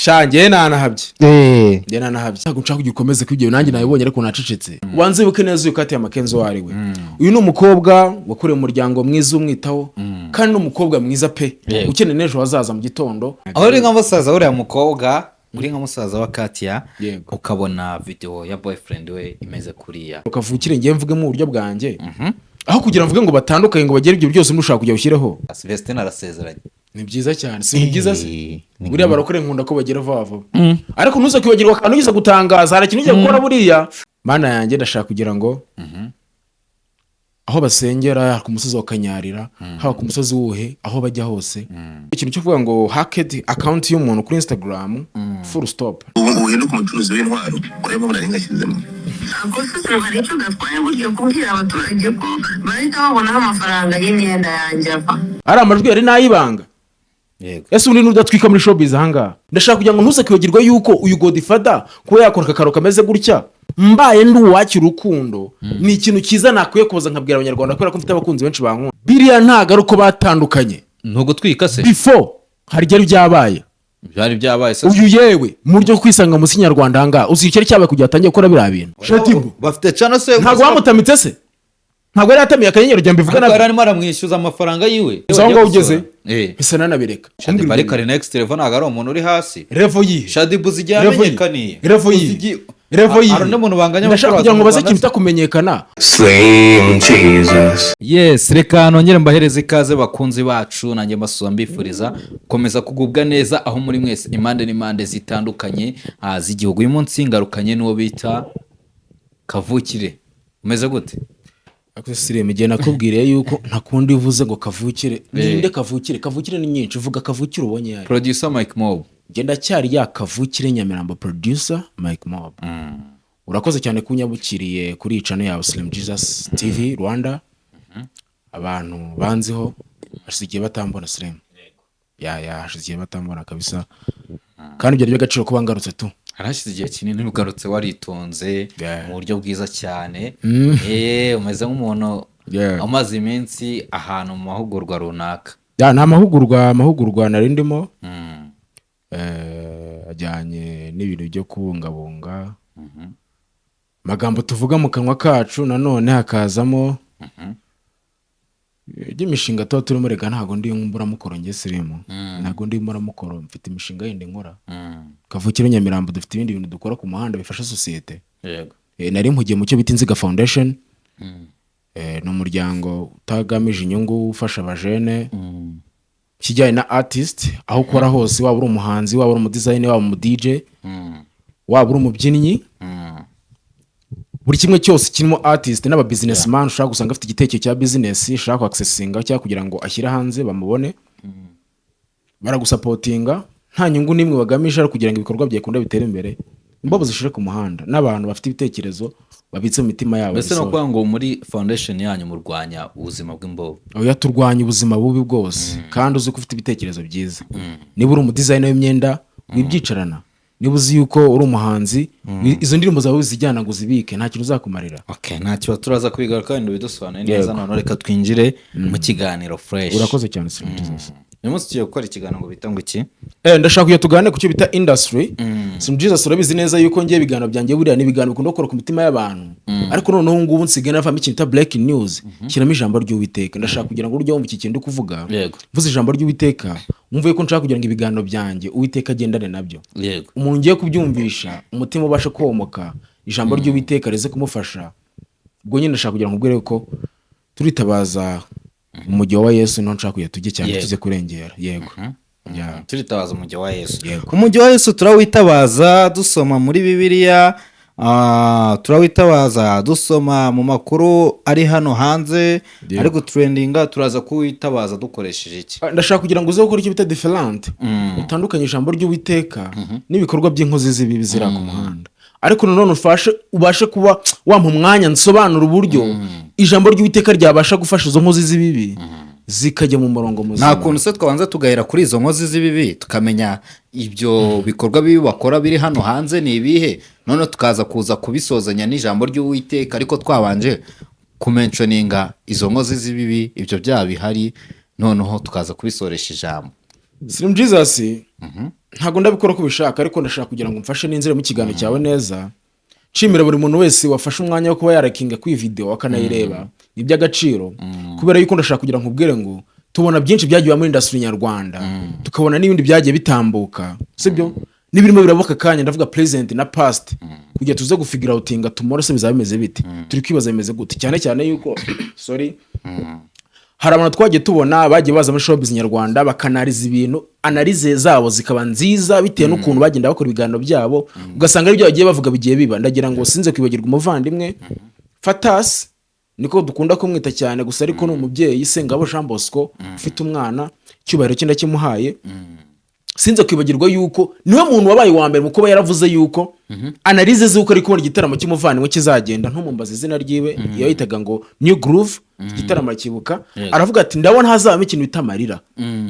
shange nanahabye eh nanahabye ntabwo nshaka kugikomeza kwibyo nanjye nabibonye ariko nacecetse wanze buke neza uyu kati amakenzo wari we uyu ni umukobwa wakoreye umuryango mwiza umwitaho kandi n'umukobwa mwiza pe ukeneye nejo wazaza mu gitondo aho uri nka musaza uriya mukobwa uri nka musaza wa Katia ukabona video ya boyfriend we imeze kuriya ukavukire ngiye mvuge mu buryo bwanjye aho kugira mvuge ngo batandukanye ngo bagere ibyo byose mushaka kujya ushireho Sylvester narasezeranye ni byiza cyane si byiza se buriya barakore nkunda ko bagera vuba ariko ntuze kwibagirwa akantu ugize gutangaza hari ikintu ugiye gukora buriya mana yanjye ndashaka kugira ngo aho basengera ku musozi wa Kanyarira haba ku musozi wuhe aho bajya hose ikintu cyo kuvuga ngo hacked account y'umuntu kuri Instagram full stop ubu no kumucuruzi w'intwaro ureba muraringashyizemo akose hari icyo gatwaye buryo kubwira abaturage ko bahita babonaho amafaranga y'imyenda yanjye apa ari amajwi yari nayibanga yego ese undi nudatwika muri showbiz ahangaha ndashaka kugira ngo ntuze kwibagirwa yuko uyu Godfather kuba yakora akakaro kameze gutya mbaye ndi uwakira urukundo ni ikintu cyiza nakwiye kuza nkabwira abanyarwanda kubera ko mfite abakunzi benshi bankunda biriya ntago ari uko batandukanye ntugo twika se before hari ryari byabaye byari byabaye se uyu yewe mu buryo kwisanga mu Kinyarwanda ahangaha uzi icyo cyabaye kugira atangiye gukora biriya bintu Shatibu bafite channel se ntago wamutamitse se ntago yari atamiye akanyenyero rya mbivuga nabi arimo aramwishyuza amafaranga yiwe uzango ugeze bisa nanabireka Shadi Barika next telefone agaro umuntu uri hasi revo yi Shadi buzijyamenyekaniye revo yi hari n'umuntu banganya ndashaka kugira ngo baze kintu kumenyekana Slim Jesus. Yes reka nongere mbahereze ikaze bakunzi bacu nanjye mbasuza mbifuriza komeza kugubwa neza aho muri mwese impande n'impande zitandukanye z'igihugu uyu munsi ngarukanye n'uwo bita Kavukire umeze gute akosire migena nakubwiriye yuko ntakundi uvuze ngo kavukire ninde kavukire ni nyinshi uvuga kavukire ubonye yayo producer Mike Mob genda cyari ya Kavukire Nyamirambo producer Mike Mob urakoze cyane kunyabukiriye kuri channel ya Slim Jesus TV Rwanda abantu banziho hashigiye batambona Slim ya hashigiye batambona kabisa kandi ibyo by'agaciro kuba ngarutse tu harashize igihe kinini ugarutse waritonze mu buryo bwiza cyane umeze nk'umuntu amaze iminsi ahantu mu mahugurwa runaka nta mahugurwa nari ndimo ajyanye n'ibintu byo kubungabunga magambo tuvuga mu kanwa kacu nanone hakazamo imishinga tuba turimo rega ntago ndi mburamukoro nge Slim ntago ndi mburamukoro mfite imishinga yindi nkora Kavukire Nyamirambo dufite ibindi bintu dukora ku muhanda bifasha societe yego nari mpugiye mu cyo bita Inziga Foundation no muryango utagamije inyungu ufasha abajene kijyanye na artist aho ukora hose waba uri umuhanzi waba uri umudesigner waba umu DJ waba uri umubyinnyi buri kimwe cyose kirimo artist n'aba businessman ushaka gusanga afite igitekerezo cya business ushaka accessinga cyangwa kugira ngo ashyire hanze bamubone baragusupportinga nta nyungu nimwe bagamije ari kugira ngo ibikorwa byekunda bitere imbere imbobo zishire ku muhanda n'abantu bafite ibitekerezo babitse mu mitima yabo bese no kwa ngo muri foundation yanyu murwanya ubuzima bw'imbobo oya turwanya ubuzima bubi bwose kandi uzi ko ufite ibitekerezo byiza niba uri umudesigner w'imyenda wibyicarana niba uzi yuko uri umuhanzi izo ndirimbo zawe zijyana ngo zibike nta kintu uzakumarira nta kiba turaza kwiga kandi bidusobanuye neza none reka twinjire mu kiganiro fresh urakoze cyane Slim Jesus uyu munsi tugiye gukora ikiganiro ngo bita ngo iki ndashaka kuya tugane ku cyo bita industry Slim Jesus urabizi neza yuko ngiye ibiganiro byanjye buriya n'ibiganiro bikunda gukora ku mitima y'abantu ariko noneho ngubu nsigaye navamo ikintu ta breaking news kiramo ijambo ry'Uwiteka ndashaka kugira ngo uryo wumva iki kintu kuvuga mvuze ijambo ry'Uwiteka umvuye ko nshaka kugira ngo ibiganiro byanjye Uwiteka agendane nabyo umuntu ngiye kubyumvisha umutima ubashe komoka ijambo ry'Uwiteka rize kumufasha ubwo nyine ndashaka kugira ngo ubwire ko turitabaza umujyi wa Yesu no nshaka kuya tujye cyane tuze kurengera yego turitabaza umujyi wa Yesu umujyi wa Yesu turawitabaza dusoma muri Bibiliya turawitabaza dusoma mu makuru ari hano hanze ari gutrendinga turaza kuwitabaza dukoresheje iki ndashaka kugira ngo uze gukora icyo bita different utandukanye ijambo ry'Uwiteka n'ibikorwa by'inkozi z'ibibi zira ku muhanda ariko none ubashe kuba wampa umwanya nsobanura uburyo ijambo ry'Uwiteka ryabasha gufasha izo nkozi z'ibibi zikajya mu murongo muzima nta kuntu se twabanza tugahera kuri izo nkozi z'ibibi tukamenya ibyo bikorwa bibi bakora biri hano hanze ni ibihe none tukaza kuza kubisozanya n'ijambo ry'Uwiteka ariko twabanje kumentioninga izo nkozi z'ibibi ibyo byaha bihari noneho tukaza kubisoresha ijambo Slim Jesus ntabwo ndabikora ko ubishaka ariko ndashaka kugira ngo mfashe n'inzira mu kiganiro cyawe neza nshimira buri muntu wese wafashe umwanya wo kuba yarakinga kuri video akanayireba ni iby'agaciro kubera yuko ndashaka kugira ngo ubwire ngo tubona byinshi byagiye muri industry nyarwanda tukabona n'ibindi byagiye bitambuka sibyo n'ibirimo biraboka kanya ndavuga present na past kugira tuze gufigira outinga tomorrow se bizaba bimeze bite turi kwibaza bimeze gute cyane cyane yuko sorry hari abantu twagiye tubona bagiye baza muri showbiz nyarwanda bakanariza ibintu analize zabo zikaba nziza bitewe n'ukuntu bagenda bakora ibiganiro byabo ugasanga ibyo bagiye bavuga bigiye biba ndagira ngo sinze kwibagirwa umuvandimwe Fatas niko dukunda kumwita cyane gusa ariko ni umubyeyi Sengabo Jean Bosco ufite umwana cyubahiro cye ndakimuhaye sinze kwibagirwa yuko niwe muntu wabaye wa mbere mu kuba yaravuze yuko analize z'uko ari kubona igitaramo cy'umuvandimwe kizagenda ntumumbaze izina ryiwe iyo yitaga ngo New Groove igitaramo kibuka aravuga ati ndabona hazabamo ikintu bitamarira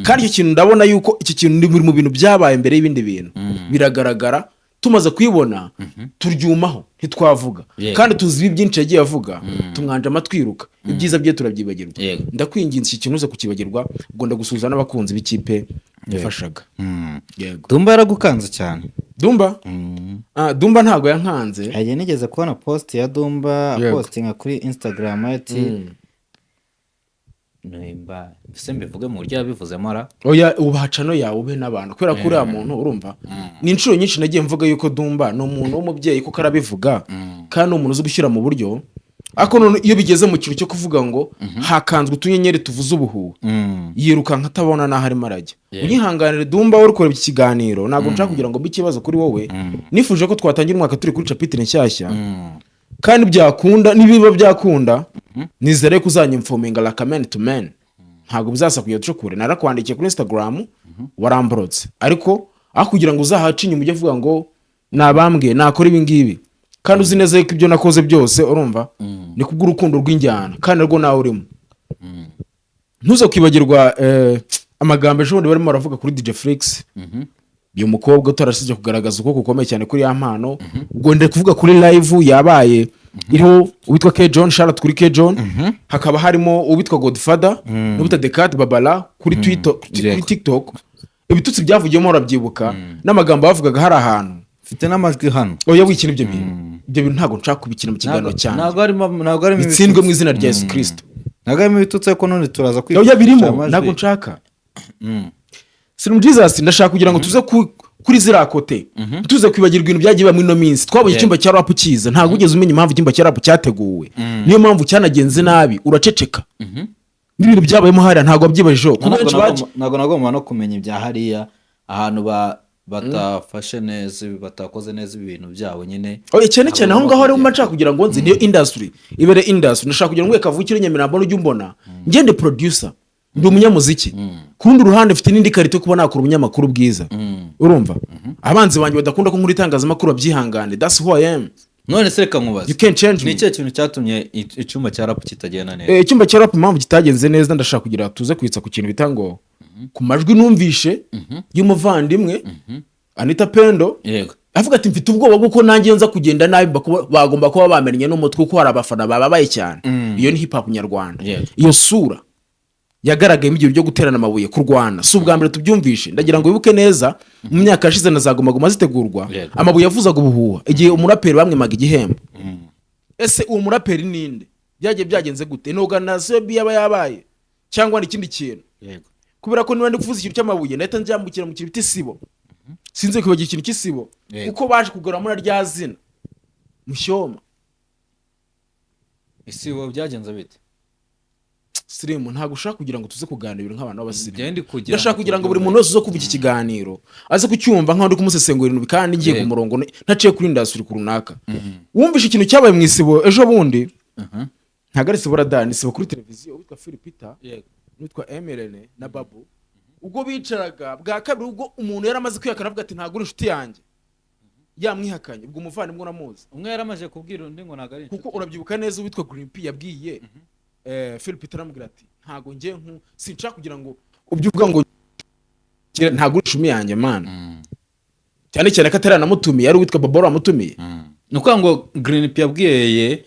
kandi icyo kintu ndabona yuko iki kintu ni mu bintu byabaye mbere y'ibindi bintu biragaragara tumaze kwibona turyumaho ntitwavuga kandi tuzi byinshi yagiye avuga tumwanje amatwiruka ibyiza bye turabyibagirwa ndakwinginze iki kintu uze kukibagirwa ubwo ndagusuhuza n'abakunzi b'ikipe yafashaga yego Dumba yaragukanze cyane Dumba ntabwo yankanze hagiye nigeze kubona post ya Dumba postinga kuri Instagram ati nimba se mbivuge mu buryo yabivuzemo ara oya ubahacano yawe ube n'abantu kubera ko uriya muntu urumva ni inshuro nyinshi nagiye mvuga yuko Dumba ni umuntu w'umubyeyi kuko arabivuga kandi umuntu uzi gushyira mu buryo ariko none iyo bigeze mu kintu cyo kuvuga ngo hakanzwe utunyenyeri tuvuze ubuhuha yirukanka atabona n'aho arimo arajya unyihanganire Dumba uri kureba iki kiganiro ntabwo nshaka kugira ngo mbe ikibazo kuri wowe nifuje ko twatangira umwaka turi kuri chapitre nshyashya kandi byakunda nibiba byakunda nizere ko uzanyimfominga like a man to man ntabwo bizasa kugira ducukure narakwandikiye kuri Instagram waramborotse ariko aho kugira ngo uzahace inyuma ujye uvuga ngo nabambwe nakora ibi ngibi kandi uzi neza ko ibyo nakoze byose urumva ni kubw'urukundo rw'injyana kandi rwo nawe urimo ntuze kwibagirwa amagambo ejo bundi barimo baravuga kuri DJ Flix uyu mukobwa utarasije kugaragaza uko gukomeye cyane kuri ya mpano ubwo ndetse kuvuga kuri live yabaye iriho uwitwa K John Charlotte kuri K John hakaba harimo uwitwa Godfather n'ubita Decat Babala kuri Twitter kuri TikTok ibitutsi byavugiyemo urabyibuka n'amagambo bavugaga hari ahantu mfite n'amajwi hano oya wikina ibyo bintu ntago nshaka kubikina mu kiganiro cyane ntago ari bitsindwe mu izina rya Yesu Kristo ntago ari ibitutse ko none turaza kwita oya birimo ntago nshaka Slim Jesus ndashaka kugira ngo tuze kuri zira kote tuze kwibagirwa ibintu byagiye bamwe no minsi twabonye icyumba cya rap kiza ntago ugeze umenya impamvu icyumba cya rap cyateguwe niyo mpamvu cyanagenze nabi uraceceka n'ibintu byabayemo hariya ntago abyibajeho ntago nagomba no kumenya ibya hariya ahantu batafashe neza batakoze neza ibintu byabo nyine oye cyane cyane aho ngaho ari mu maca kugira ngo nzi niyo industry ibere industry ndashaka kugira ngo wekavukire Nyamirambo n'ujye umbona ngende producer ndi umunyamuziki kurundi ruhande mfite n'indi karito kuba nakora umunyamakuru bwiza urumva abanzi banjye badakunda ko nkuri itangazamakuru babyihangane that's who I am none se reka nkubaza you can't change me ni cyo kintu cyatumye icyumba cya rap kitagenda neza icyumba cya rap impamvu kitagenze neza ndashaka kugira tuze kwitsa ku kintu bitango ku majwi numvishe y'umuvandimwe Anita Pendo yego avuga ati mfite ubwoba bw'uko nanjye nza kugenda nabi bagomba kuba bamenye n'umutwe uko hari abafana bababaye cyane iyo ni hip hop nyarwanda iyo sura yagaragaye mu gihe byo guterana amabuye kurwana si ubwa mbere tubyumvishe ndagira ngo wibuke neza mu myaka yashize na zagomagoma zitegurwa amabuye yavuzaga ubuhuha igihe umuraperi bamwemaga igihembo ese uwo muraperi ninde byagenze gute ni organization yaba yabaye cyangwa n'ikindi kintu kubera ko niba ndi kuvuza ikintu cy'amabuye nahita njyambukira mu kintu cy'isibo sinzi kwibagira ikintu cy'isibo uko baje kugura muri rya zina Mushyoma isibo byagenze bite Slim ntago ushaka kugira ngo tuze kuganira nk'abantu b'abasirimu ndashaka kugira ngo buri muntu wese uzo kuva iki kiganiro aze kucyumva nk'aho ndi kumusesengurira ibintu kandi ngiye ku murongo ntaciye kuri industry runaka wumvishe ikintu cyabaye mu isibo ejo bundi ntago ari isibo radani isibo kuri televiziyo witwa Philipita witwa Emirene na Babu ubwo bicaraga bwa kabiri ubwo umuntu yaramaze kwiyakana avuga ati ntago uri inshuti yanjye yamwihakanye ubwo umuvandimwe namuzi umwe yaramaje kubwira undi ngo ntago ari kuko urabyibuka neza witwa Green P yabwiye Philip taramubwira ati ntago ngiye sinshaka kugira ngo ubyuvuga ngo ntago ushumi yanjye man cyane cyane ko ataranamutumiye ari witwa Babora amutumiye nuko ngo Green P yabwiye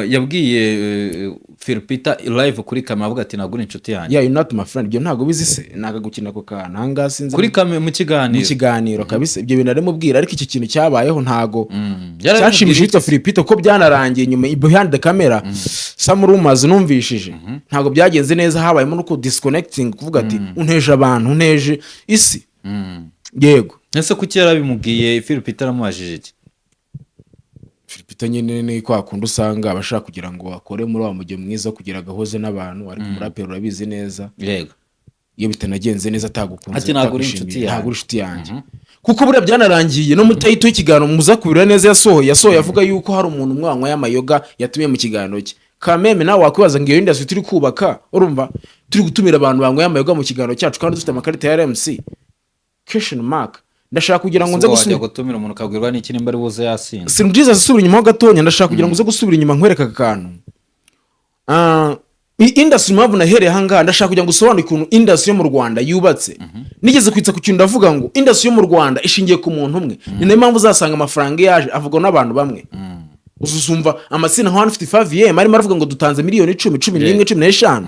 yabwiye Philipita live kuri kamera avuga ati nagura inshuti yanjye. Yeah, you not my friend. Ibyo ntago bizi se naga gukina ko kana hanga sinzi Kuri kamera mu kiganiro. mu kiganiro kabisa ibyo bintu arimo bwira ariko iki kintu cyabayeho ntago Yari cyashimishije yitwa Philipita ko byanarangiye nyuma behind the camera some rumors numvishije ntago byagenze neza habayemo no ku disconnecting kuvuga ati unteje abantu unteje isi yego ese kuki yarabimubwiye Philipita aramubajije iki? Philipita nyine ni kwa kundi usanga abashaka kugira ngo akore muri wa mujyo mwiza kugira gahoze n'abantu ariko umuraperi urabizi neza Yego. iyo bitanagenze neza atagukunze Ati ntabwo uri inshuti yanjye. ntabwo uri inshuti yanjye kuko buriya byanarangiye no mutayito y'ikiganiro muza kubira neza yasohoye avuga yuko hari umuntu umwe wanywa y'amayoga yatumye mu kiganiro cye kameme nawe wakwibaza ngo iyo industry turi kubaka urumva turi gutumira abantu banywa y'amayoga mu kiganiro cyacu kandi dufite amakarita ya RMC question mark ndashaka kugira ngo nze gusubira gutumira umuntu kabwirwa n'iki nimba ari buze yasinze. Sim Jesus asubira inyuma ho gatonya ndashaka kugira ngo uze gusubira inyuma nkwereka akantu industry mpamvu nahereye ahangaha ndashaka kugira ngo usobanure ukuntu industry yo mu Rwanda yubatse nigeze kwitsa ku kintu ndavuga ngo industry yo mu Rwanda ishingiye ku muntu umwe ni nayo mpamvu uzasanga amafaranga yaje avugwa n'abantu bamwe uzumva amasina nka 155 arimo aravuga ngo dutanze miliyoni 10 11 15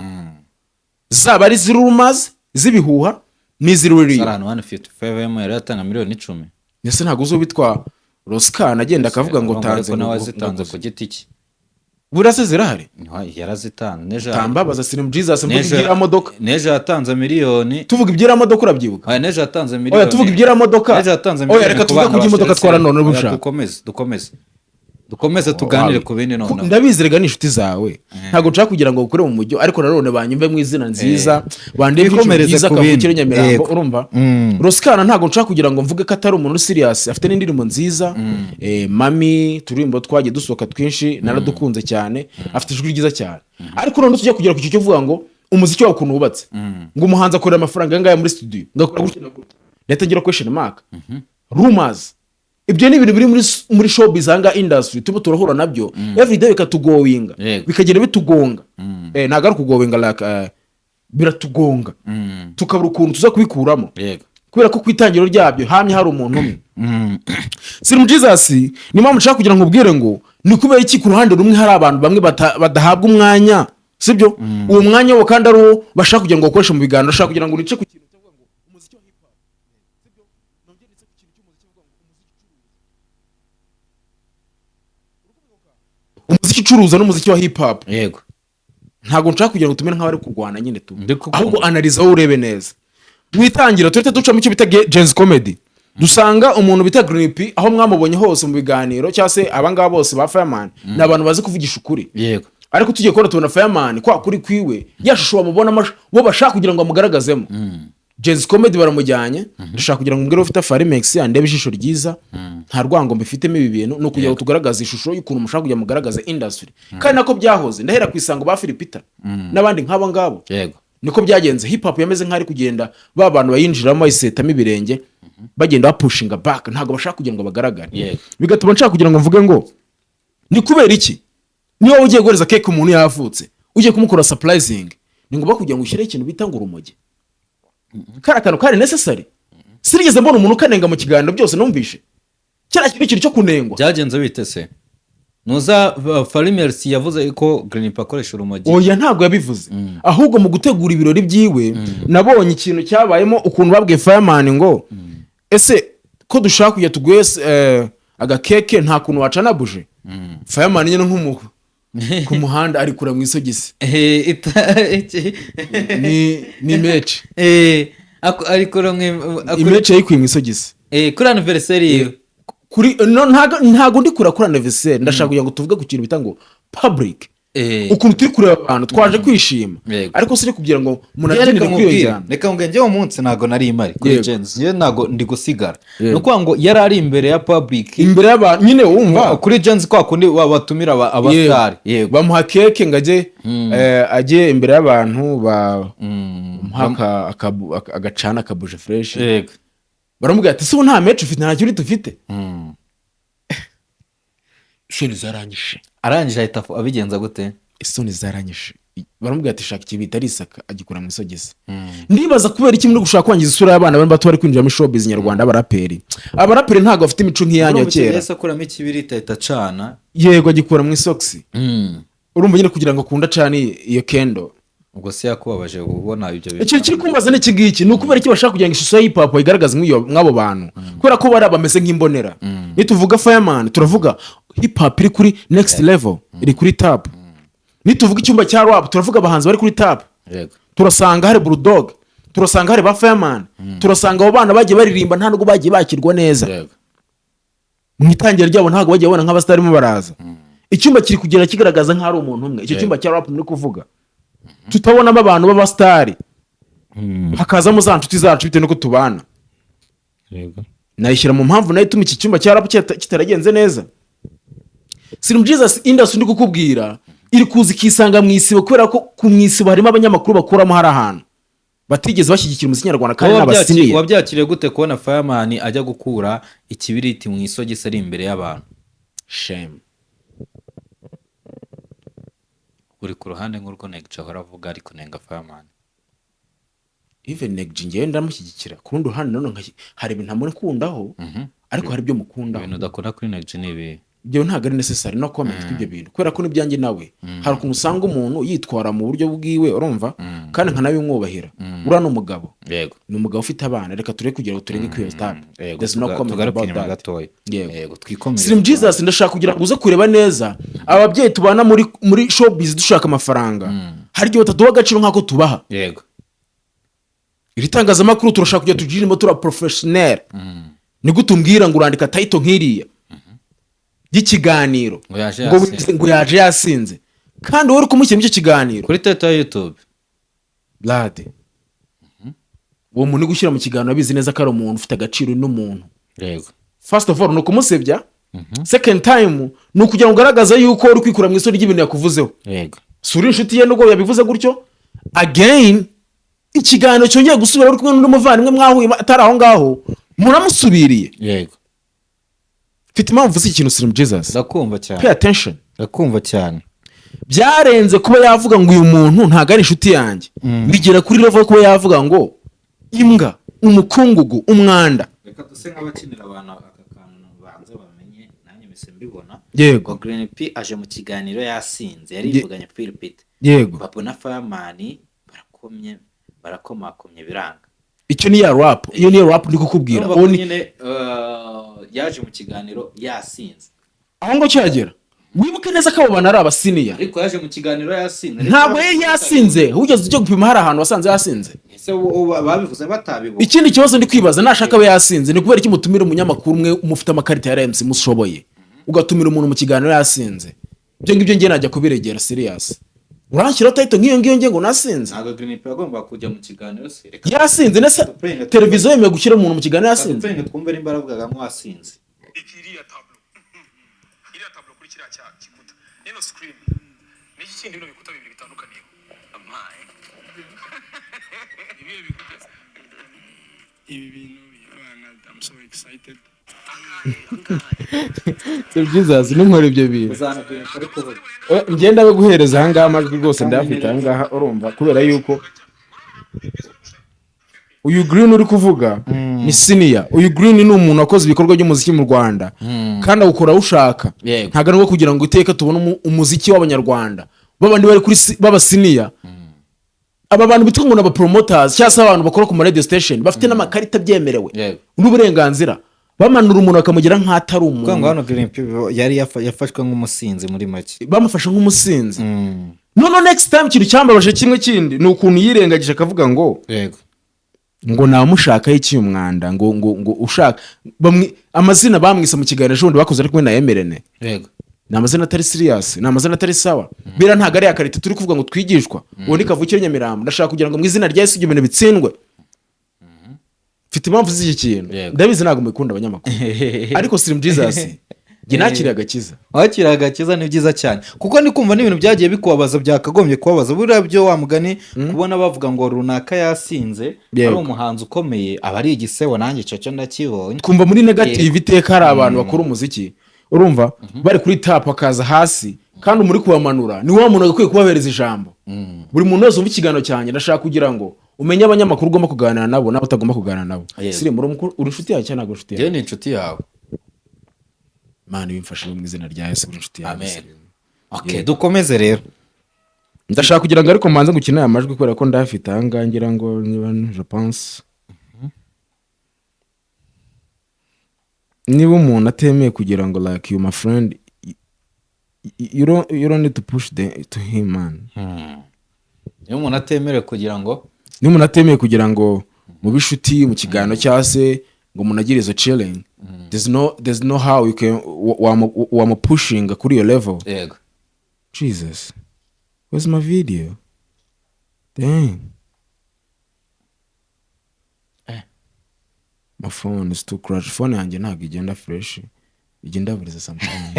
zaba ari zirumaze zibihuha n'iziruriye Sarano 155 yari yatanga miliyoni 10. Nese ntago uzobitwa Roscan agenda akavuga ngo tanze nawe zitanze ku giti cye. burase zirahari yarazitanze neja tambabaza Slim Jesus mvuga ibyira modoka neja yatanze miliyoni tuvuga ibyira modoka urabyibuka neja yatanze miliyoni tuvuga ibyira modoka neja yatanze miliyoni reka tuvuge ku imodoka twara none ubusha dukomeze tuganire ku bindi none ndabizi rega n'inshuti zawe ntago nshaka kugira ngo ukure mu mujyo ariko nanone banyumve mu izina nziza bande bikomereza kavukire Nyamirambo urumva Roscan ntago nshaka kugira ngo mvuge ko atari umuntu serious afite n'indirimbo nziza mami turimbo twagiye dusohoka twinshi naradukunze cyane afite ijwi ryiza cyane ariko none tujya kugira ku cyo kuvuga ngo umuziki wawe ukuntu wubatse ngo umuhanzi akorera amafaranga ngaya muri studio ngakora gutya leta ngira question mark rumors ibyo ni ibintu biri muri showbiz hanga industry tuba turahura nabyo every day bikatugowinga bikagenda bitugonga ntago ari kugowinga like biratugonga tukabura ukuntu tuza kubikuramo kubera ko kwitangiro ryabyo hamye hari umuntu umwe Slim Jesus ni mpamvu nshaka kugira ngo ubwire ngo ni kubera iki ku ruhande rumwe hari abantu bamwe badahabwa umwanya sibyo uwo mwanya wo kandi ari uwo bashaka kugira ngo bakoreshe mu biganiro bashaka kugira ngo nice ku kintu cyavuga ngo umuziki wa hip hop sibyo nongeye nice ku kintu cy'umuziki uvuga ngo umuziki ucuruza n'umuziki wa hip hop yego ntago nshaka kugira ngo tumere nk'abari kurwana nyine tu ahubwo analize aho urebe neza mwitangira turete duca mu cyo bita Gens Comedy dusanga umuntu bita Green P aho mwamubonye hose mu biganiro cyangwa se abangaba bose ba Fireman ni abantu bazi kuvugisha ukuri yego ariko tugiye kubona tubona Fireman kwa kuri kwiwe yashusho bamubona bo bashaka kugira ngo amugaragazemo Gens Comedy baramujyanye ndashaka kugira ngo mbwire ufite Farimex andebe ijisho ryiza nta rwango mbifitemo ibi bintu no kugira ngo tugaragaze ishusho y'ukuntu mushaka kugira mugaragaze industry kandi nako byahoze ndahera ku isango ba Philipita n'abandi nk'abo ngabo yego niko byagenze hip hop yameze nk'ari kugenda bantu bayinjiramo bayisetamo ibirenge bagenda bapushinga back ntago bashaka kugira ngo bagaragare bigatuma nshaka kugira ngo mvuge ngo ni kubera iki niyo ugiye guhereza cake umuntu yavutse ugiye kumukora surprising ni ngombwa kugira ngo ushyire ikintu bita ngo urumogi karakano kari necessary sirigeze mbona umuntu kanenga mu kiganiro byose numvishe cyara kintu cyo kunengwa byagenze bite se nuza Farimex yavuze ko Green P akoresha urumogi oya ntago yabivuze ahubwo mu gutegura ibirori byiwe nabonye ikintu cyabayemo ukuntu babwiye Fireman ngo ese ko dushaka kujya tugwese agakeke nta kuntu wacana buje Fireman nyine nk'umuhu ku muhanda ari kura mu isogisi ni mece ari kura imece yikuye mu isogisi kuri anniversary kuri ntago ndi kura anniversary ndashaka kugira ngo tuvuge ku kintu bita ngo public ukuntu turi kureba abantu twaje kwishima ariko sire kugira ngo munagenere kwiyongera reka ngo njye umunsi nago nari imari kuri Gens ye nago ndi gusigara nuko ngo yari ari imbere ya public imbere y'abantu nyine wumva kuri Gens kwa kundi batumira abastar yego bamuha keke ngaje agiye imbere y'abantu muhaka agacana akabuje fresh yego baramubwira ati so nta match ufite nta cyuri tufite sheri zarangije arangije ahita abigenza gute isoni zaranyishe baramubwira ati shaka ikibita arisaka agikura mu isogisi ndibaza kubera iki muri gushaka kwangiza isura y'abana bari bato bari kwinjira muri showbiz nyarwanda abaraperi ntabwo bafite imico nk'iyanyu ya kera yese akuramo ikibirita itacana yego agikura mu isogisi urumva nyine kugira ngo akunda cyane iyo kendo ubwo se yakubabaje kubona ibyo bintu icyo kiri kumbaza n'iki ngiki ni ukubera iki bashaka kugira ngo ishusho ya hip hop igaragaze nk'abo bantu kubera ko bari bameze nk'imbonera nituvuga Fireman turavuga hip hop iri kuri next level iri kuri top nituvuga icyumba cya rap turavuga abahanzi bari kuri top turasanga hari Bulldog turasanga hari ba Fireman turasanga abo bana bagiye baririmba nta nubwo bagiye bakirwa neza mu itangira ryabo ntabwo bagiye babona nk'abastarimo baraza icyumba kiri kugera kigaragaza nk'ari umuntu umwe icyo cyumba cya rap muri kuvuga tutabonamo abantu b'abastari hakazamo za nshuti zacu bitewe nuko tubana nayishyira mu mpamvu nayo ituma iki cyumba cya rap kitaragenze neza Slim Jesus industry ndi kukubwira iri kuza ikisanga mu isibo kubera ko ku mwisibo harimo abanyamakuru bakuramo hari ahantu batigeze bashyigikira umuziki nyarwanda kandi n'abasiniye wabyakiriye gute kubona Fireman ajya gukura ikibiriti mu isogisi ari imbere y'abantu shame uri ku ruhande nk'urwo Negji ahora avuga ariko nenga Fireman even Negji ngewe ndamushyigikira ku rundi ruhande none hari ibintu ntamuri kundaho ariko hari ibyo mukundaho ibintu udakunda kuri Negji ni ibi ibyo ntabwo ari necessary no comment kw'ibyo bintu kubera ko n'ibyanjye nawe hari ukuntu usanga umuntu yitwara mu buryo bwiwe urumva kandi nkanabimwubahira uriya ni umugabo yego ni umugabo ufite abana reka turebe kugira ngo turenge kwiyo stop there's no comment about that yego twikomere Slim Jesus ndashaka kugira ngo uze kureba neza ababyeyi tubana muri showbiz dushaka amafaranga hari igihe bataduha agaciro nk'ako tubaha yego iri tangazamakuru turashaka kujya tugirimo tura professional ni gutumbwira ngo urandika title nk'iriya y'ikiganiro ngo yaje yasinze kandi wowe uri kumushyira mu cyo kiganiro kuri title ya YouTube Blade uwo muntu gushyira mu kiganiro abizi neza ko ari umuntu ufite agaciro n'umuntu yego first of all no kumusebya second time ni ukugira ngo ugaragaze yuko uri kwikura mu isoro ry'ibintu yakuvuzeho yego suri inshuti ye nubwo yabivuze gutyo again ikiganiro cyongeye gusubira uri kumwe n'undi muvandimwe mwahuye atari aho ngaho muramusubiriye yego mfite impamvu uzi ikintu Slim Jesus ndakumva cyane pay attention ndakumva cyane byarenze kuba yavuga ngo uyu muntu ntago ari inshuti yanjye bigera kuri level kuba yavuga ngo imbwa umukungugu umwanda reka duse nk'abakinira abantu aka kantu banze bamenye nanjye mise mbibona yego Green P aje mu kiganiro yasinze yarivuganye Philipit yego Babu na Fireman barakomakomye biranga icyo ni ya rap iyo ni rap ndi kukubwira nyine yaje mu kiganiro yasinze aho ngo cyagera wibuke neza ko abo bantu ari abasiniya ariko yaje mu kiganiro yasinze ntabwo yari yasinze ugeze ujya gupima hari ahantu wasanze yasinze ese babivuze batabibona ikindi kibazo ndi kwibaza nashaka we yasinze ni kubera iki mutumira umunyamakuru umwe umufite amakarita ya RMC mushoboye ugatumira umuntu mu kiganiro yasinze ibyo ngibyo ngiye najya kubiregera serious uranshyira title nk'iyo ngiye ngo nasinze ntabwo Green P agomba kujya mu kiganiro se yasinze nese televiziyo yemeye gushyira umuntu mu kiganiro yasinze twumve nimba aravugaga nk'uwasinze iriya tablo kuri kiriya kikuta nino screen n'iki kindi bino bikuta bibiri bitandukaniye amaye ibiye bikuta ibi bintu bibana I'm so excited Slim Jesus n'inkora ibyo bintu ngenda we guhereza aha ngaha amajwi rwose ndayafite aha ngaha urumva kubera yuko uyu Green uri kuvuga ni senior uyu Green ni umuntu wakoze ibikorwa by'umuziki mu Rwanda kandi awukora ushaka ntago ari kugira ngo iteka tubone umuziki w'abanyarwanda babandi bari kuri baba senior aba bantu bitwa ngo n'aba promoters cyangwa se abantu bakora ku radio station bafite n'amakarita byemerewe n'uburenganzira bamanura umuntu bakamugira nk'atari umuntu kwanga hano Green P yari yafashwe nk'umusinzi muri make bamufasha nk'umusinzi no next time ikintu cyambabaje kimwe kindi ni ukuntu yirengagije akavuga ngo yego ngo namushaka iki umwanda ngo ushaka amazina bamwise mu kiganiro ejo bundi bakoze ari kumwe na Emerene yego ni amazina atari serious ni amazina atari sawa bira ntago ari akarita turi kuvuga ngo twigishwa ubundi kavukire Nyamirambo ndashaka kugira ngo mu izina rya Yesu ibyo bintu bitsindwe mfite impamvu z'iki kintu ndabizi ntabwo mukunda abanyamakuru ariko Slim Jesus njye nakiriye agakiza wakiriye agakiza ni byiza cyane kuko ndi kumva n'ibintu byagiye bikubabaza byakagombye kubabaza buriya byo wa mugani kubona bavuga ngo runaka yasinze ari umuhanzi ukomeye aba ari igisebo nanjye cyo ndakibonye twumva muri negative iteka hari abantu bakora umuziki urumva bari kuri tap akaza hasi kandi muri kubamanura ni wa muntu agakwiye kubahereza ijambo. Buri muntu wese umva ikiganiro cyanjye ndashaka kugira ngo umenye abanyamakuru ugomba kuganira nabo n'abo utagomba kuganira nabo. Siri muri uri inshuti yawe cyangwa ntabwo inshuti yawe? Ni inshuti yawe. Mana bimfashe mu izina rya Yesu uri inshuti yawe. Amen. Okay, dukomeze rero. Ndashaka kugira ngo ariko mbanze gukina aya majwi kubera ko ndafite aha ngaha ngira ngo je pense niba umuntu atemeye kugira ngo like you my friend you don't need to push to him man. Niba umuntu atemerewe kugira ngo kugira ngo mu bishuti mu kiganiro cyangwa se ngo umuntu agire izo chilling, there's no how you can wama pushing kuri your level. Yego. Jesus, where's my video? Dang. My phone is too crushed. Phone yanjye ntabwo igenda fresh, igenda buriza sometimes.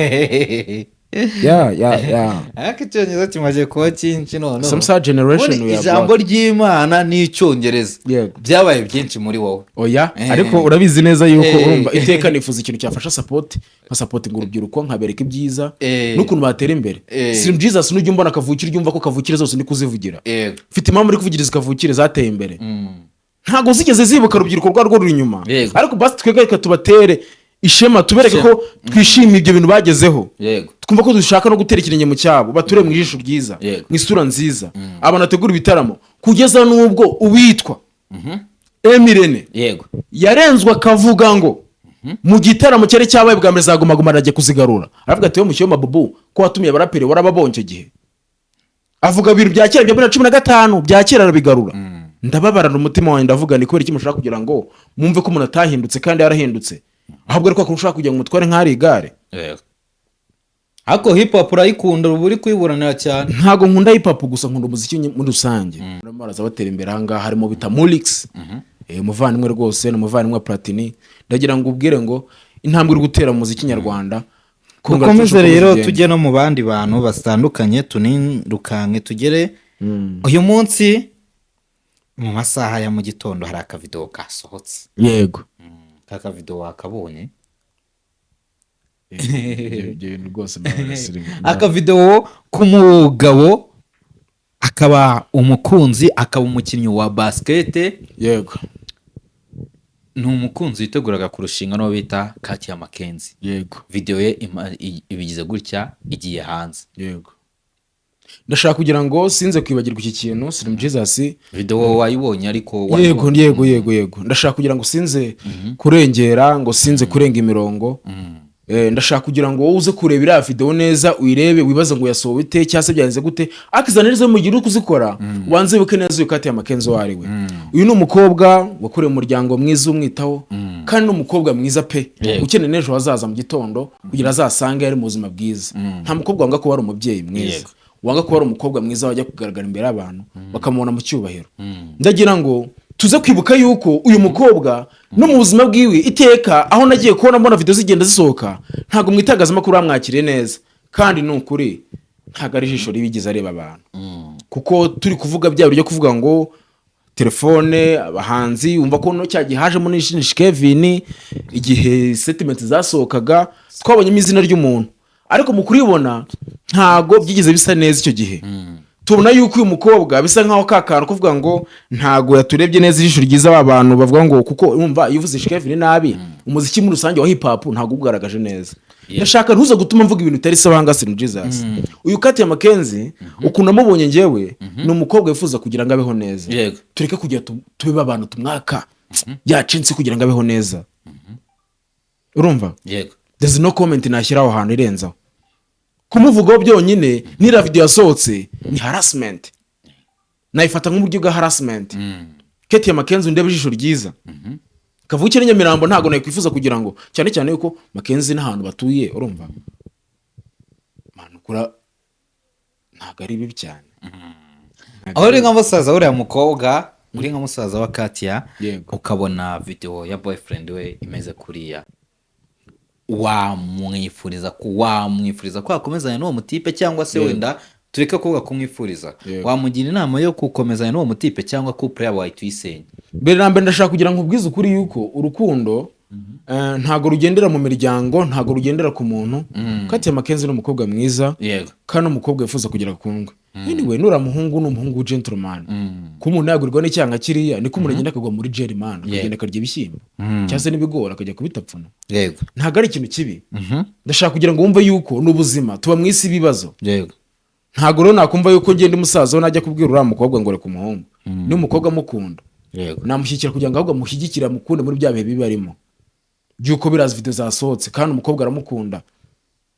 Yeah. Ariko icyongereza kimaze kuba cyinshi none. Some side generation we have. Ijambo ry'Imana n'icyongereza byabaye byinshi muri wowe. Oya, ariko urabizi neza yuko urumva iteka nifuza ikintu cyafasha support, nka supporting urubyiruko nkabereka ibyiza n'ukuntu batera imbere. Slim Jesus n'ujya umbona kavukire uryumva ko kavukire zose ndi kuzivugira. Mfite impamvu uri kuvugiriza kavukire zateye imbere. Ntago zigeze zibuka urubyiruko rwo ruri inyuma. Ariko basi twegeka tubatere ishema tubereke ko twishimiye ibyo bintu bagezeho. Twumva ko dushaka no gutera ikirenge mu cyabo, bature mu ijisho ryiza, mu isura nziza. Abantu ategura ibitaramo kugeza n'ubwo uwitwa Emirene yarenzwe akavuga ngo mu gitaramo cyari cyabaye bwa mbere zagomagoma arajye kuzigarura. Aravuga ati yo mu cyoma Bubu ko watumiye abaraperi warababonje gihe. Avuga ibintu bya kera bya 2015 bya kera arabigarura. Ndababarana umutima wanjye ndavuga ni kubera iki mushaka kugira ngo mumve ko umuntu atahindutse kandi yarahindutse. Ahubwo ariko kurushaka kugira ngo mutware nk'ari igare. Ako hip hop urayikunda uri kwiburanira cyane. Ntago nkunda hip hop gusa nkunda umuziki muri rusange. Baraza batera imbere hanga harimo bita Mulix. Umuvandimwe rwose n'umuvandimwe Platini. Ndagira ngo ubwire ngo intambwe uri gutera mu muziki nyarwanda. Dukomeze rero tujye no mu bandi bantu batandukanye tunirukanke tugere uyu munsi mu masaha ya mu gitondo hari akavideo kasohotse. Yego. Kaka video wakabonye? Aka video k'umugabo akaba umukunzi akaba umukinnyi wa basket. Yego. Ni umukunzi yiteguraga kurushinga no bita Katia Mackenzie. Yego. Video ye ibigize gutya igiye hanze. Yego. Ndashaka kugira ngo sinze kwibagirwa iki kintu Slim Jesus video wayibonye ariko yego ndashaka kugira ngo sinze kurengera ngo sinze kurenga imirongo. Ndashaka kugira ngo wowe uze kurebera video neza uyirebe wibaza ngo yasohowe ite cyase byanze gute akizanirize mu gihe kuzikora wanze buke neza uyu Katia Mackenzie wari we. Uyu ni umukobwa wakoreye umuryango mwiza umwitaho kandi n'umukobwa mwiza pe ukeneye nejo hazaza mu gitondo kugira azasanga yari mu buzima bwiza. Nta mukobwa wanga ko wari umubyeyi mwiza, wanga ko wari umukobwa mwiza wajya kugaragara imbere y'abantu bakamubona mu cyubahiro. Ndagira ngo tuze kwibuka yuko uyu mukobwa no mu buzima bwiwe iteka aho nagiye kubona mbona video zigenda zisohoka ntago mwitagazamakuru amwakire neza kandi n'ukuri ntago ari ijisho ribigize areba abantu. Kuko turi kuvuga bya byo kuvuga ngo telefone abahanzi umva ko no cyagiye hajemo n'ishinishe Kevin igihe statement zasohokaga twabonyemo izina ry'umuntu ariko mu kuribona ntago byigeze bisa neza icyo gihe. Tubona yuko uyu mukobwa bisa nkaho kakana kuvuga ngo ntago yaturebye neza ijisho ryiza abantu bavuga ngo kuko umva yuvuze Kevin nabi umuziki muri rusange wa hip hop ntago ugaragaje neza. Ndashaka ntuza gutuma mvuga ibintu utari sabanga Slim Jesus. Uyu Katia Mackenzie ukunda mubonye ngewe ni umukobwa wifuza kugira ngo abeho neza. Tureke kugira tube abantu tumwaka yacinse kugira ngo abeho neza. Urumva? There's no comment nashyiraho ahantu irenzaho. Kumuvugaho byonyine nira video yasohotse ni harassment. Nayifata nk'uburyo bwa harassment. Katia Mackenzie ndebe ijisho ryiza. Kavukire Nyamirambo ntago nakwifuza kugira ngo cyane cyane yuko Mackenzie n'ahantu batuye urumva. Manukura ntago ari bibi cyane. Aho uri nka musaza uriya mukobwa uri nka musaza wa Katia ukabona video ya boyfriend we imeze kuriya wamwifuriza ko akomezanya n'uwo mutipe cyangwa se wenda tureka kuvuga kumwifuriza wamugira inama yo gukomezanya n'uwo mutipe cyangwa couple yabo wahita uyisenya? Mbere na mbere ndashaka kugira ngo ubwize ukuri yuko urukundo ntago rugendera mu miryango, ntago rugendera ku muntu. Katia Mackenzie ni umukobwa mwiza yego kandi umukobwa wifuza kugira kundwa. Anyway, nura muhungu ni umuhungu gentleman. Ku muntu yagurirwa n'icyanga kiriya niko umuntu agenda akagwa muri jail man, akagenda akarya ibishyimbo cyangwa se n'ibigori akajya kubitapfuna. yego Ntago ari ikintu kibi. Ndashaka kugira ngo wumve yuko n'ubuzima tuba mu isi ibibazo. yego Ntago rero nakumva yuko ngende umusaza najya kubwira uriya mukobwa ngo reka umuhungu. Ni umukobwa mukunda. yego Namushyikira kugira ngo ahubwo amushyigikire amukunde muri bya bihe bibi arimo. Byuko biraza video zasohotse kandi umukobwa aramukunda.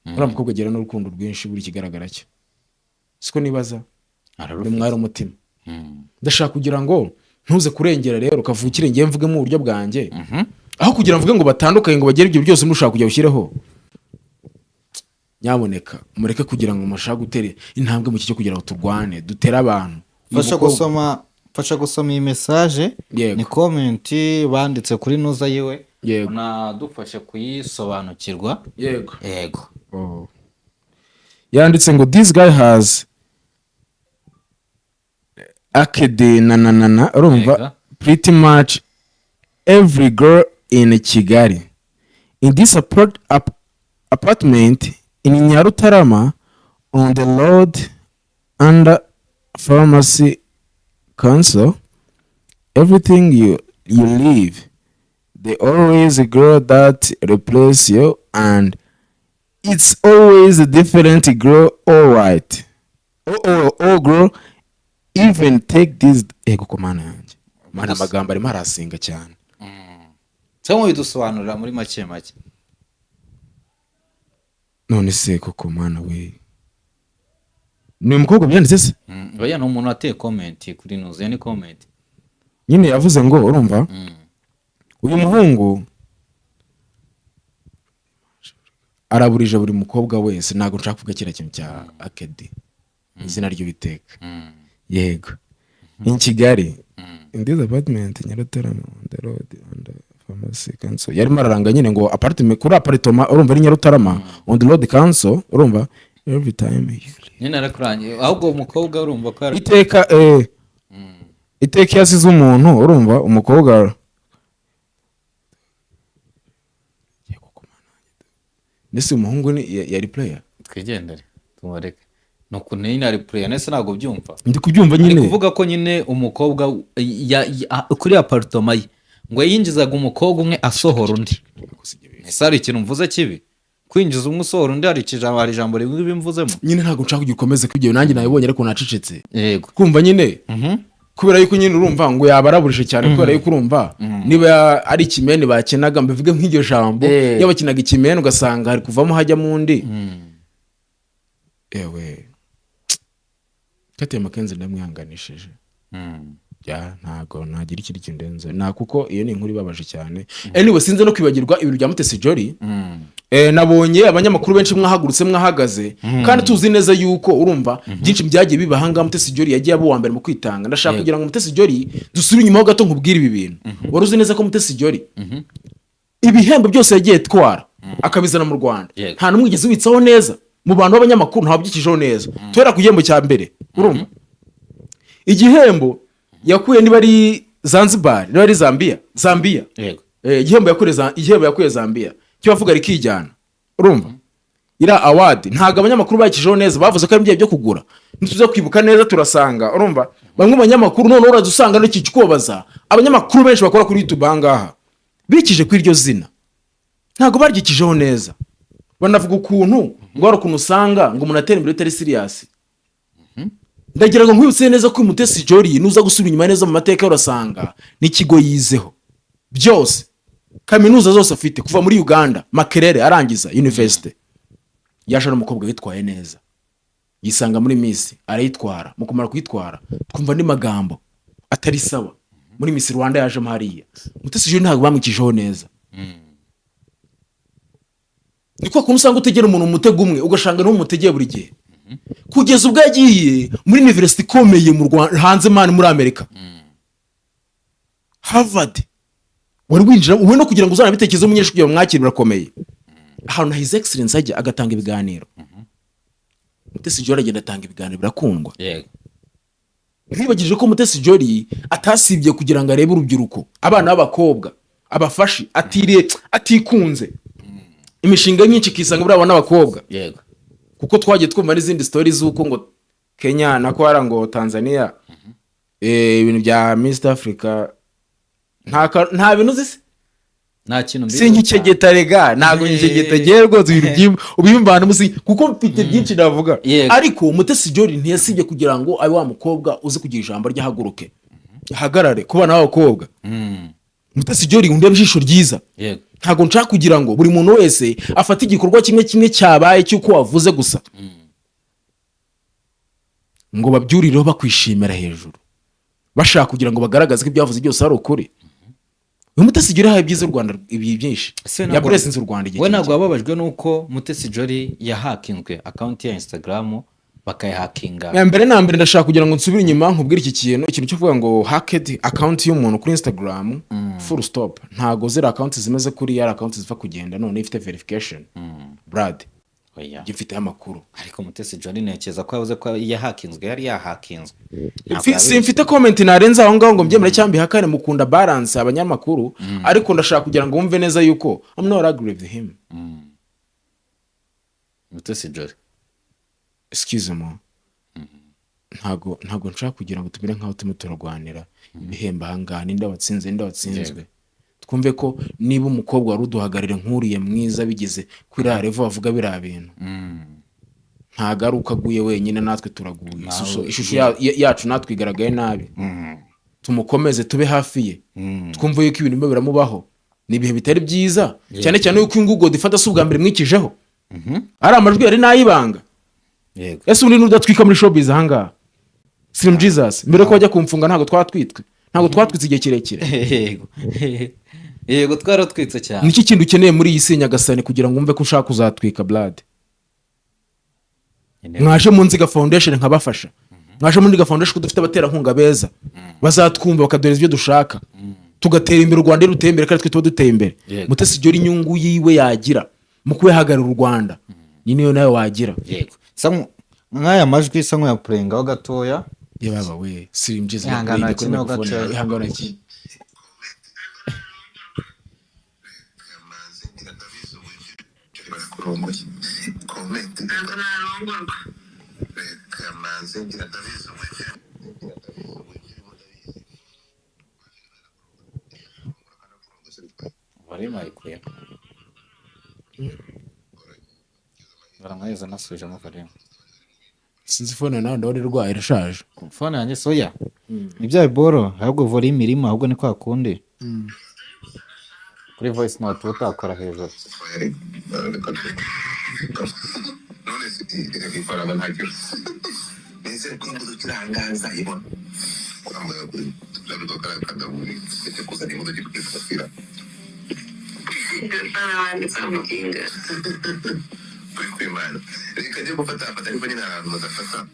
Uriya mukobwa agira n'urukundo rwinshi buri kigaragara cyo. Siko nibaza ni mwari umutima. Ndashaka kugira ngo ntuze kurengera rero kavukire ngiye mvuge mu buryo bwanjye. Aho kugira mvuge ngo batandukanye ngo bagere ibyo byose nushaka kujya ushyireho. Nyaboneka mureke kugira ngo mushaka gutere intambwe mu cyo kugira ngo turwane dutera abantu. fasha gusoma iyi message Yego. ni comment banditse kuri nuza yiwe Yego. unadufashe kuyisobanukirwa. Yego. yego Yanditse ngo this guy has akede na urumva Yego. pretty much every girl in Kigali in this apartment in Nyarutarama on the road under pharmacy council. Everything you leave, there always a girl that replace you, and it's always a different girl. All right, oh girl, even take this. Ego komana yanjye mana amagambo arimo arasinga cyane. cyangwa bidusobanurira muri make None se koko mana we ni umukobwa byanditse se? oya ni umuntu wateye comment kuri nuza ni comment Nyine yavuze ngo urumva uyu muhungu araburije buri mukobwa wese. Ntago nshaka kuvuga kiriya kintu cya akedi izina ry'Uwiteka. Yego in Kigali in this apartment Nyarutarama on the road under pharmacy council. Yarimo araranga nyine ngo apartment kuri apartment urumva ari Nyarutarama on the road council urumva every time you leave. nyine arakurangiye ahubwo umukobwa urumva ko iteka yasize umuntu urumva umukobwa ndetse umuhungu yari player. twigendere tumureke nuko nyine ari player nese ntago byumva Ndi kubyumva ni nyine. kuvuga ko nyine umukobwa kuri apartment ye ngo yinjizaga umukobwa umwe asohora undi. Ese hari ikintu mvuze kibi kwinjiza umwe usohora undi hari ijambo rimwe bimvuzemo Nyine ntago nshaka kugikomeza kwibyo nanjye nabibonye ariko nacecetse. yego Kumva nyine kubera yuko nyine urumva ngo yabaraburije cyane kubera yuko urumva niba ari ikimene bakenaga mbivuge nk'iryo jambo yabakinaga ikimene ugasanga hari kuvamo hajya mu ndi. Ewe Katia Mackenzie ndamwihanganishije. Ntago nagira ikindi kindenze na kuko iyo ni inkuru ibabaje cyane. Anyway sinze no kwibagirwa ibintu bya Mutesi Jolly. Nabonye abanyamakuru benshi mwahagurutse mwahagaze kandi tuzi neza yuko urumva byinshi byagiye bibahanga. Mutesi Jolly yagiye abo wa mbere mu kwitanga. Ndashaka kugira ngo Mutesi Jolly dusubire inyuma ho gato nkubwire ibi bintu. Wari uzi neza ko Mutesi Jolly ibihembo byose yagiye twara akabizana mu Rwanda nta numwigeze witsaho neza mu bantu b'abanyamakuru nta byikijeho neza. Tuhera ku gihembo cya mbere urumva igihembo yakuye niba ari Zanzibar niba ari Zambia yego igihembo yakuye Zambia cyavuga rikijyana urumva ira award ntago abanyamakuru bakijeho neza bavuze ko ari byo kugura. Nituze kwibuka neza turasanga urumva bamwe abanyamakuru none urazusanga no kikubaza abanyamakuru benshi bakora kuri YouTube hangaha bikije kuri iryo zina ntago baryikijeho neza. Banavuga ukuntu ngo ari ukuntu usanga ngo umuntu atera imbere utari serious. Ndagira ngo nkwibutse neza ko Mutesi Jolly nuza gusubira inyuma neza mu mateka urasanga n'ikigo yizeho byose kaminuza zose afite kuva muri Uganda Makerere arangiza university. Yaje n'umukobwa witwaye neza yisanga muri Miss arayitwara mu kumara kuyitwara twumva andi magambo atari sawa muri Miss Rwanda yaje hariya. Mutesi Jolly ntabwo bamwikijeho neza. Niko kuntu usanga utegera umuntu umutego umwe ugashanga no mutegeye buri gihe kugeza ubwo yagiye muri university ikomeye mu Rwanda hanze man muri Amerika Harvard. Wari winjira uwe no kugira ngo uzanabitekerezo umunyeshuri kugira mwakiri birakomeye ahantu na his excellence ajya agatanga ibiganiro. Mutesi Jolly agenda atanga ibiganiro birakundwa. yego Ntibagirije ko Mutesi Jolly atasibye kugira ngo arebe urubyiruko abana b'abakobwa abafashi atiriye atikunze imishinga myinshi ikisanga buriya n'abakobwa yego kuko twagiye twumva n'izindi story z'uko ngo Kenya nako hari ngo Tanzania ibintu bya East Africa nta bintu zise nta kintu mbi sinkikegeta rega ntago nkikegeta giye rwose ibintu ubimbana musi kuko mfite byinshi navuga ariko Mutesi Jolly ntiyasibye kugira ngo abe wa mukobwa uzi kugira ijambo ryahaguruke hagarare kuba nawe bakobwa Mutesi Jolly undi abijisho ryiza yego ntago nshaka kugira ngo buri muntu wese afate igikorwa kimwe cyabaye cyuko wavuze gusa ngo babyurireho bakwishimira hejuru bashaka kugira ngo bagaragaze ko ibyavuze byose ari ukuri uyu Mutesi Jolly haye byiza u Rwanda ibi byinshi ya presence u Rwanda igihe we ntabwo wababajwe nuko Mutesi Jolly yahakinzwe account ya Instagram bakayihakinga mbere na mbere ndashaka kugira ngo nsubire inyuma nkubwire ikintu cyo kuvuga ngo hacked account y'umuntu kuri Instagram full stop ntago zira account zimeze kuri ya account ziva kugenda none ifite verification Brad oya gifite amakuru ariko Mutesi Jolly nekeza ko yavuze ko yahakinzwe yari yahakinzwe simfite comment narenza aho ngaho ngo mbyemere cyambi hakane mukunda balance abanyamakuru ariko ndashaka kugira ngo wumve neza yuko I'm not agree with him Mutesi Jolly excuse me ntago nshaka kugira ngo tubire nkaho tumwe turarwanira ibihemba hangana ninde watsinzwe twumve ko niba umukobwa wari uduhagarire nkuriye mwiza bigeze kuri revo bavuga bira bintu ntagaruka aguye wenyine natwe turaguye ishusho yacu natwe igaragaye nabi tumukomeze tube hafi ye twumve yuko ibintu biramubaho ni ibihe bitari byiza cyane cyane yuko ingugo difata subwa mbere mwikijeho ari amajwi yari nayibanga yego ese undi nudatwika muri showbiz ahangaha Slim Jesus mbere ko bajya kumfunga ntago twatwitse igihe kirekire yego yego twaratwitse cyane niki kintu ukeneye muri iyi si Nyagasani kugira ngo umve ko ushaka kuzatwika Blood mwaje mu Nziga Foundation nkabafasha mwaje mu Nziga Foundation ko dufite abaterankunga beza bazatwumva bakadoreza ibyo dushaka tugatera imbere u Rwanda ruteye imbere kandi twe tuba duteye imbere Mutesi Jolly inyungu yiwe yagira mu kubehagarira u Rwanda ni niyo nayo wagira yego nk'aya majwi isa nk'aya purengaho gatoya yababa we Slim Jesus ihangana kimwe gatoya ihangana ki bari mayikuye baramweza nasubijemo kare sinzi phone nawe ndabona irwaye irashaje phone yanjye soya ibya boro ahubwo volume irimo ahubwo ni kwa kundi kuri voice note utakora hejuru none ifaranga ntacyo nese kwimbuza kirangaza ibona kwambaye kuri labuto karakadaburi ese kuzana imodoka ikufira kwimana reka njye gufata ariko nyine ahantu mudafata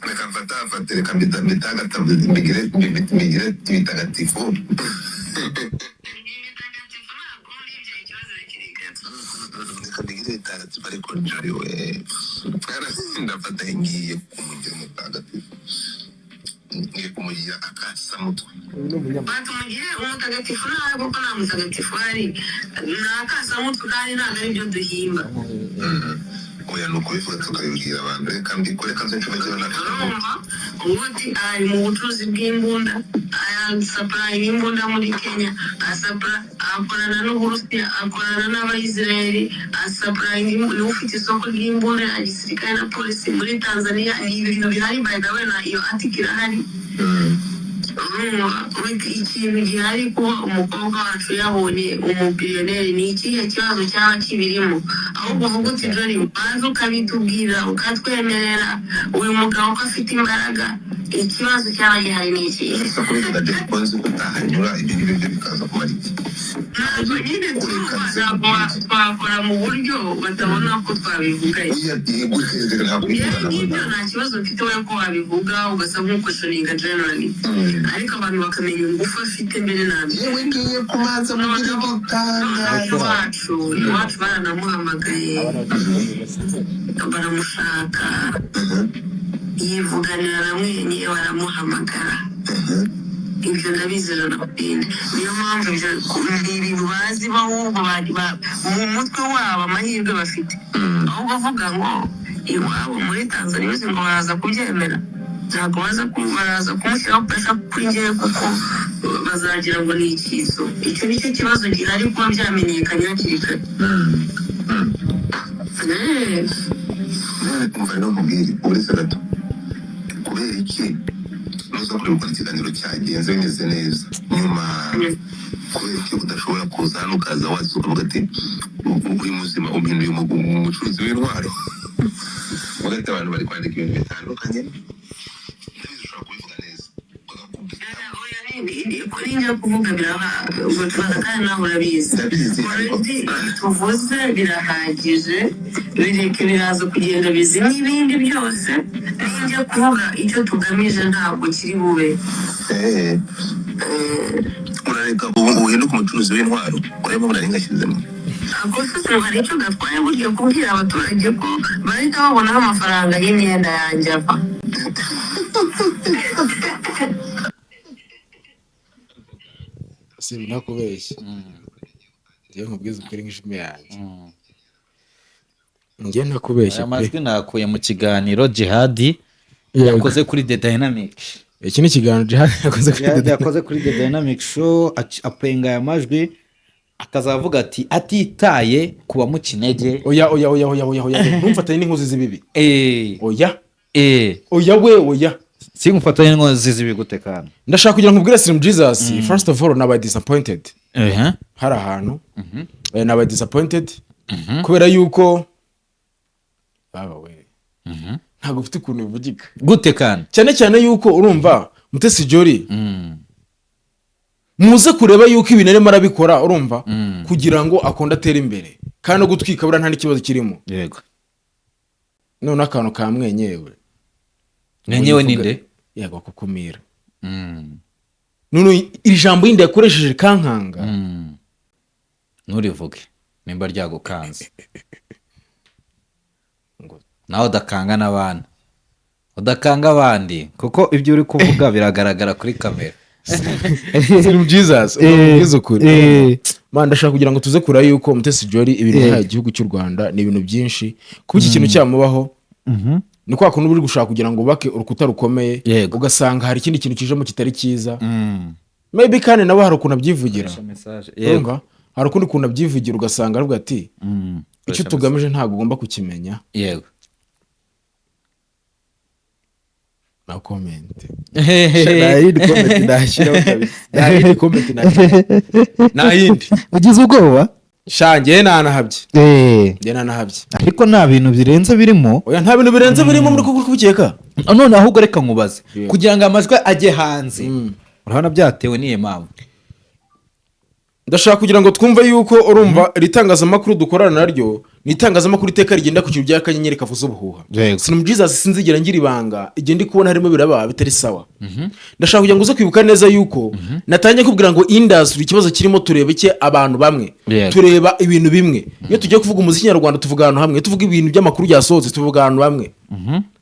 reka mfata reka mbitagatifu migire ibitagatifu reka mbigire ibitagatifu ariko Jolly we ndafata ngiye kumugira umutagatifu ngiye kumugira akasamutwe batumugire umutagatifu nawe kuko nta mutagatifu ari ni akasamutwe kandi ntabwo ari byo duhimba oya ni ukubivuga tukabibwira abantu reka mbikore kanze nshoboye urumva ubundi ari mu bucuruzi bw'imbunda arasapurayi imbunda muri Kenya akorana n'Uburusiya akorana n'Abayisiraheli asapurayi niwe ufite isoko ry'imbunda ya gisirikare na polisi muri Tanzania ni ibintu bihari by the way na iyo article irahari ikintu gihari ko umukobwa wacu yabonye umubillionaire ni ikihe kibazo cyaba kibirimo ahubwo uvuga uti Jolly ubanza ukabitubwira ukatwemerera uyu mugabo ko afite imbaraga ikibazo cyaba gihari ni iki isoko rya deponzi gutahanyura ibyo ngibyo bikaza kumara iki ntabwo nyine twakora mu buryo batabona ko twabivuga ngibyo nta kibazo mfite we ko wabivuga ugasa nk'ukweshoninga generally ariko abantu bakamenya ingufu afite mbere na mbere yewe ngiye kumanza mugire gutanga iwacu baranamuhamagaye baramushaka yivuganira na mwenye baramuhamagara ibyo ndabizera na bindi niyo mpamvu ni ibintu bazi bahubwo mu mutwe wabo amahirwe bafite aho bavuga ngo iwabo muri Tanzania uzi ngo baraza kubyemera ntabwo baraza kumushyiraho pressure kuri njyewe kuko bazagira ngo ni ikizo icyo nicyo kibazo gihari kuba byamenyekanye hakiri kare umva no mubwire uretse gato kubera iki nuza kuri gukora ikiganiro cyagenze bimeze neza nyuma kubera iki udashobora kuza hano ukaza wazi ukavuga ati uri muzima umpinduye umucuruzi w'intwaro ugahita abantu bari kwandika ibintu bitandukanye ushobora kubivuga neza kuri njya kuvuga ubwo tubaza kandi nawe urabizi tuvuze birahagije bireke biraza kugenda bizi n'ibindi byose njya kuvuga icyo tugamije ntabwo kiri bube urareka uhinduka umucuruzi w'intwaro ureba muraringashyizemo gusa hari icyo gatwaye buryo kubwira abaturage ko bahita babonaho amafaranga y'imyenda yanjye ava si nakubeshya ngiye nkubwiza ukuri nk'ishumi yanjye ngiye nakubeshya aya majwi nakuye mu kiganiro Jihadi yakoze kuri The Dynamic iki ni ikiganiro Jihadi yakoze kuri The Dynamic show apenga aya majwi akazavuga ati atitaye kuba mu kinege oya ntumfatanye n'inkozi z'ibibi oya oya singufatanye n'inkozi z'ibibi gute kandi ndashaka kugira ngo nkubwire Slim Jesus first of all nabaye disappointed hari ahantu nabaye disappointed kubera yuko baba we ntabwo ufite ukuntu bivugika gute kandi cyane yuko urumva Mutesi Jolly muze kureba yuko ibintu arimo arabikora urumva kugira ngo akonde atere imbere kandi no gutwika bura nta n'ikibazo kirimo yego none akantu ka mwenyewe ninde yego kukumira none iri jambo yindi yakoresheje kankanga nturivuge nimba ryagukanze nawe udakanga n'abana udakanga abandi kuko ibyo uri kuvuga biragaragara kuri kamera Slim Jesus ubwiza ukuri man ndashaka kugira ngo tuze kura yuko Mutesi Jolly ibintu yahaye igihugu cy'u Rwanda ni ibintu byinshi kuba iki kintu cyamubaho ni kwa kuntu uri gushaka kugira ngo ubake urukuta rukomeye ugasanga hari ikindi kintu kijemo kitari cyiza maybe kandi nawe hari ukuntu abyivugira urumva hari ukundi kuntu abyivugira ugasanga aravuga ati icyo tugamije ntabwo ugomba kukimenya yego na comment nayindi ugize ubwoba shangiye nanahabye ariko nta bintu birenze birimo oya nta bintu birenze birimo muri kubukeka none ahubwo reka nkubaze kugira ngo amajwi ajye hanze urabona byatewe n'iyo mpamvu ndashaka kugira ngo twumve yuko urumva ritangazamakuru dukorana naryo ni itangazamakuru iteka rigenda ku kintu by'akanyenyeri kavuze ubuhuha Slim Jesus sinzigera ngira ibanga igihe ndi kubona harimo biraba bitari sawa ndashaka kugira ngo uze kwibuka neza yuko natangiye kubwira ngo industry ikibazo kirimo turebe cye abantu bamwe tureba ibintu bimwe iyo tugiye kuvuga umuziki nyarwanda tuvuga ahantu hamwe tuvuga ibintu by'amakuru byasohotse tuvuga ahantu bamwe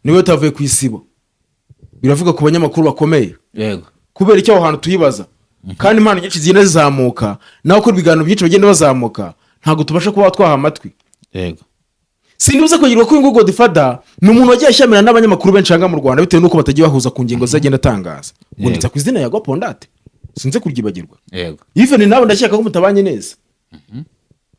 niwe tavuye ku isibo biravuga ku banyamakuru bakomeye kubera icyo aho hantu tuyibaza kandi impano nyinshi zigenda zizamuka naho ko ibiganiro byinshi bagenda bazamuka ntabwo tubasha kuba twaha amatwi sindibuze kwigirwa ko uyu Godfather ni umuntu wagiye ashyamira n'abanyamakuru benshi hanga mu Rwanda bitewe n'uko batagiye bahuza ku ngingo zagenda atangaza ngo nditsa ku izina ya Gopondate sinze kuryibagirwa even nawe ndashaka ko mutabanye neza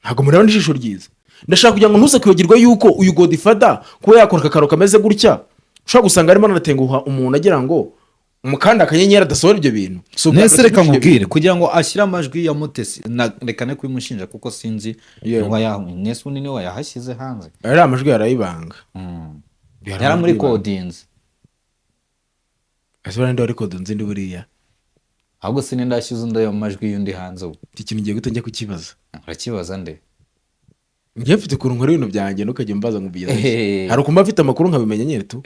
ntabwo mureba n'ijisho ryiza ndashaka kugira ngo ntuze kwibagirwa yuko uyu Godfather kuba yakora akakaro kameze gutya ushobora gusanga arimo anatenguha umuntu agira ngo umukanda akanyenyeri adasohora ibyo bintu nese reka nkubwire kugira ngo ashyire amajwi ya Mutesi reka ne kubimushinja kuko sinzi nese unini we yahashyize hanze ari amajwi yarayibanga yari muri codings asubira ndi codings ndi buriya ahubwo sininde ndashyize undi ayo majwi yundi hanze ubu ikintu ngiye gutangira kukibaza urakibaza nde ngiye mfite kurungu nkora ibintu byanjye nukajya mbaza nkubwira hari ukumva afite amakuru nkabimenya nyine tu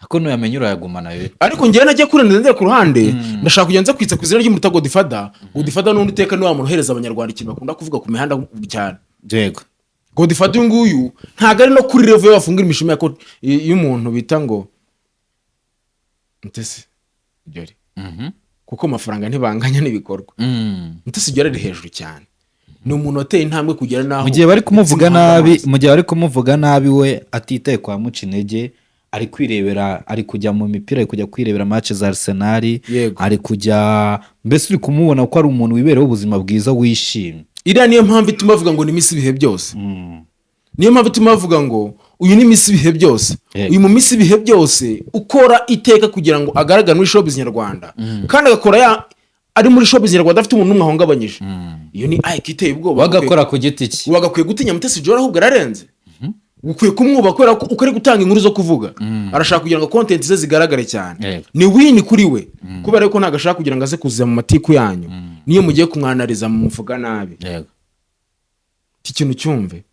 ako nuyamenye urayagumana we ariko ngiye najya kurenza ku ruhande ndashaka kugenza kwitsa ku izina ry'umuta Godfather n'undi teka ni wa muntu uhereza abanyarwanda ikintu bakunda kuvuga ku mihanda cyane yego Godfather nguyu ntago ari no kuri level bafungira imishumi y'umuntu bita ngo Mutesi Jolly kuko amafaranga ntibanganya n'ibikorwa. Mutesi Jolly ari hejuru cyane, ni umuntu wateye intambwe kugera naho mu gihe bari kumuvuga nabi, mu gihe bari kumuvuga nabi we atitaye kwa muca intege, ari kwirebera, ari kujya mu mipira, ari kujya kwirebera match za Arsenal, ari kujya, mbese uri kumubona ko ari umuntu wibereho ubuzima bwiza wishimye. Iriya niyo mpamvu ituma bavuga ngo ni Miss Ibihe byose. Niyo mpamvu ituma bavuga ngo uyu ni Miss Ibihe byose. Uyu mu Miss Ibihe byose ukora iteka kugira ngo agaragare muri showbiz nyarwanda, kandi agakora ari muri showbiz nyarwanda afite umuntu umwe ahungabanyije. Iyo ni Ike iteye ubwoba, bagakora ku giti cye. Wagakwiye gutinya Mutesi Jolly ahubwo ararenze. Ukwiye kumwuba kubera ko ukari gutanga inkuru zo kuvuga. Arashaka kugira ngo content ze zigaragare cyane. Ni win kuri we, kubera ko ntago ashaka kugira ngo aze kuziza mu matiku yanyu. Niyo mugiye kumwanariza mu muvuga nabi. Iki kintu cyumve,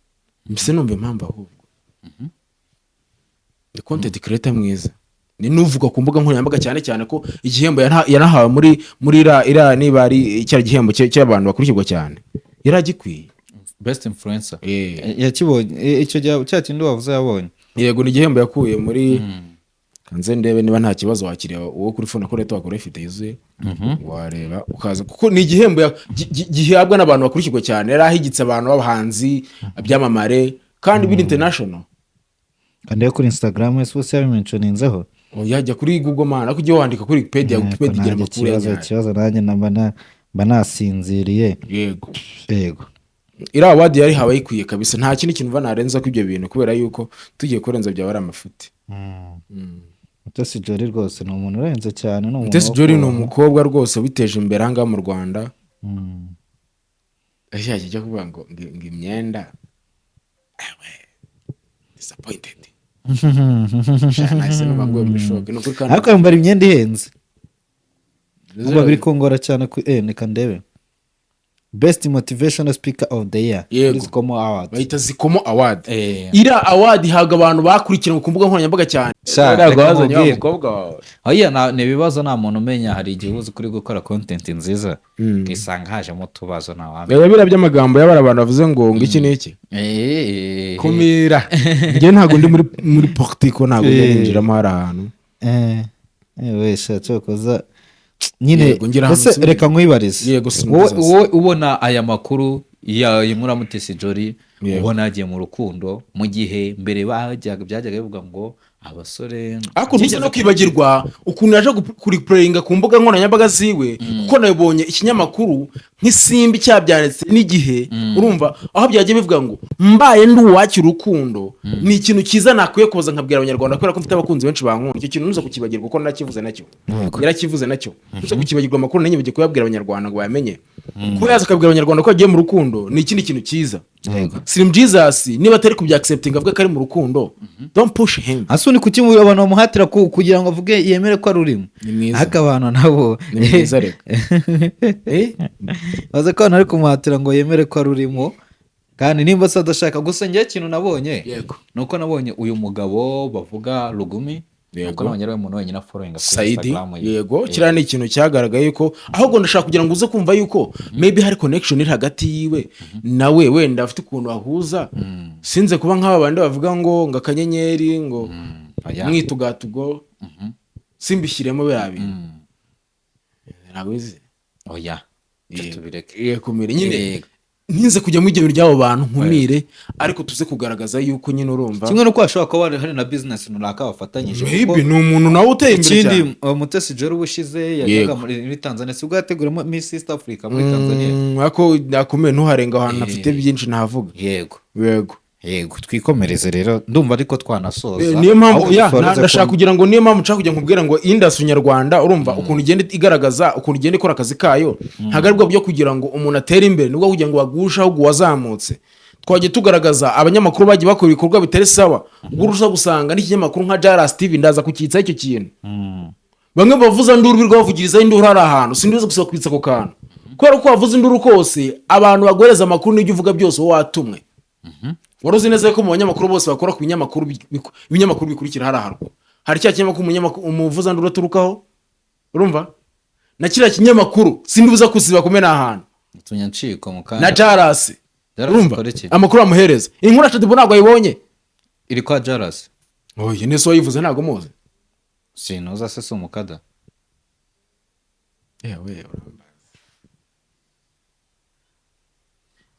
mbese numva impamvu ahubwo. The content creator mwiza ni nuvuga ku mbuga nkoranyambaga cyane cyane ko igihembo yanahawe muri ira niba ari icya gihembo cy'abantu bakurikirwa cyane, yaragikwiye best influencer. Yakibonye icyo gihe cya kindi wavuze yabonye. Yego, ni igihembo yakuye muri kanze ndebe niba nta kibazo wakiriye uwo kuri phone akora wakora ifite yuzuye, wareba ukaza kuko ni igihembo gihabwa n'abantu bakurikirwa cyane, yarahigitse abantu b'abahanzi byamamare kandi biri international. Kandi kuri Instagram wese yabimentioninzeho. Yajya kuri Google man akujye wandika kuri Wikipedia igira amakuru yaje. Ikibazo nanjye banasinziriye. Yego. Ira award yari habaye ikwiye kabisa, nta kindi kintu banarenza ko ibyo bintu, kubera yuko tugiye kurenza byaba ari amafuti. Mutesi Jolly rwose ni umuntu urenze cyane. Mutesi Jolly ni umukobwa rwose witeje imbere aha mu Rwanda. Ajya kuvuga ngo imyenda disappointed. Ariko yambara imyenda ihenze. Uba biri kongora cyane ku neka ndebe. Best motivational speaker of the year. Zikomo award. Bayita Zikomo award. Ira award ihaga abantu bakurikirana ku mbuga nkoranyambaga cyane. Oya ne bibazo nta muntu umenya, hari igihe uzi kuri gukora content nziza isanga hajemo tubazo na wambe. Bira by'amagambo y'abara abantu bavuze ngo iki n'iki. Kumira. Nge ntago ndi muri portico, ntago ndinjiramo hari ahantu. Wese cyokoza nyine ese reka nkwibarize. Wowe ubona aya makuru ya Inkura Mutesi Jolly, ubona agiye mu rukundo mu gihe mbere byajyaga bivuga ngo abasore, ariko ntuze no kwibagirwa ukuntu yaje kuriplayinga ku mbuga nkoranyambaga ziwe, kuko nabonye ikinyamakuru nk'isimbi cyabyanditse n'Igihe, urumva aho byagiye bivuga ngo mbaye ndi uwaki urukundo ni ikintu cyiza nakwiye kuza nkabwira abanyarwanda, kubera ko mfite abakunzi benshi bankunda. Icyo kintu ntuze kukibagirwa kuko narakivuze nacyo, yarakivuze nacyo. Ntuze kukibagirwa amakuru nanjye bigiye kuyabwira abanyarwanda ngo bamenye ko yaza akabwira abanyarwanda ko agiye mu rukundo ni ikindi kintu cyiza. Slim Jesus niba atari kubya accepting avuga ko ari mu rukundo, don't push him. Asuni kuki abantu bamuhatira kugira ngo avuge yemere ko ari urimo. Haka abantu nabo ni mwiza reka. Baze ko ari kumuhatira ngo yemere ko ari urimo, kandi nimba se adashaka. Gusa ngiye ikintu nabonye nuko nabonye uyu mugabo bavuga Rugumi, nuko nabonye ari umuntu wenyine following kuri Instagram. Yego, kira ni ikintu cyagaragaye yuko ahubwo ndashaka kugira ngo uze kumva yuko maybe hari connection iri hagati yiwe nawe, wenda afite ukuntu ahuza. Sinze kuba nk'aba bandi bavuga ngo akanyenyeri ngo mwitugatugo simbishyiremo byabi. Ntabwo bizi. Oya tubireke. Kumire nyine ntinze kujya mu igero ry'abo bantu nkumire, ariko tuze kugaragaza yuko nyine urumva kimwe nuko ashobora kuba hari na business runaka bafatanyije. Maybe ni umuntu nawe uteye imbere cyane. Ikindi Mutesi Jolly ubushize yajyaga muri Tanzania, sibwo yategura Miss East Africa muri Tanzania. Ako nakomeye ntuharenga ahantu afite byinshi ntavuga. Yego twikomereze rero, ndumva ariko twanasoza. Niyo mpamvu ndashaka kugira ngo niyo mpamvu nshaka kujya nkubwira ngo industry nyarwanda urumva ukuntu igenda igaragaza, ukuntu igenda ikora akazi kayo, ntagaribwa byo kugira ngo umuntu atere imbere, nubwo kugira ngo wagusha ahubwo wazamutse. Twagiye tugaragaza abanyamakuru bagiye bakora ibikorwa bitari sawa, gurusa gusanga n'ikinyamakuru nka Jaras TV ndaza kukitsa icyo kintu. Bamwe bavuza nduru birwa bavugiriza induru hari ahantu, sindize gusa kwitsa ko kantu, kubera ko wavuza induru kose abantu bagoreza amakuru n'ibyo uvuga byose wowe watumwe. Waruzi neza ko mu banyamakuru bose bakora ku binyamakuru bikurikira hari aharwo hari cya kinyamakuru umuvuza nduru turukaho, urumva na kiriya kinyamakuru sindibuza kusiba kumena ahantu tunyanciko mukanya na Jaras, urumva amakuru amuhereza Inkura Shadibu ntabwo ayibonye iri kwa Jaras. Oye neso yivuze ntabwo muzi sinuza se umukada yewe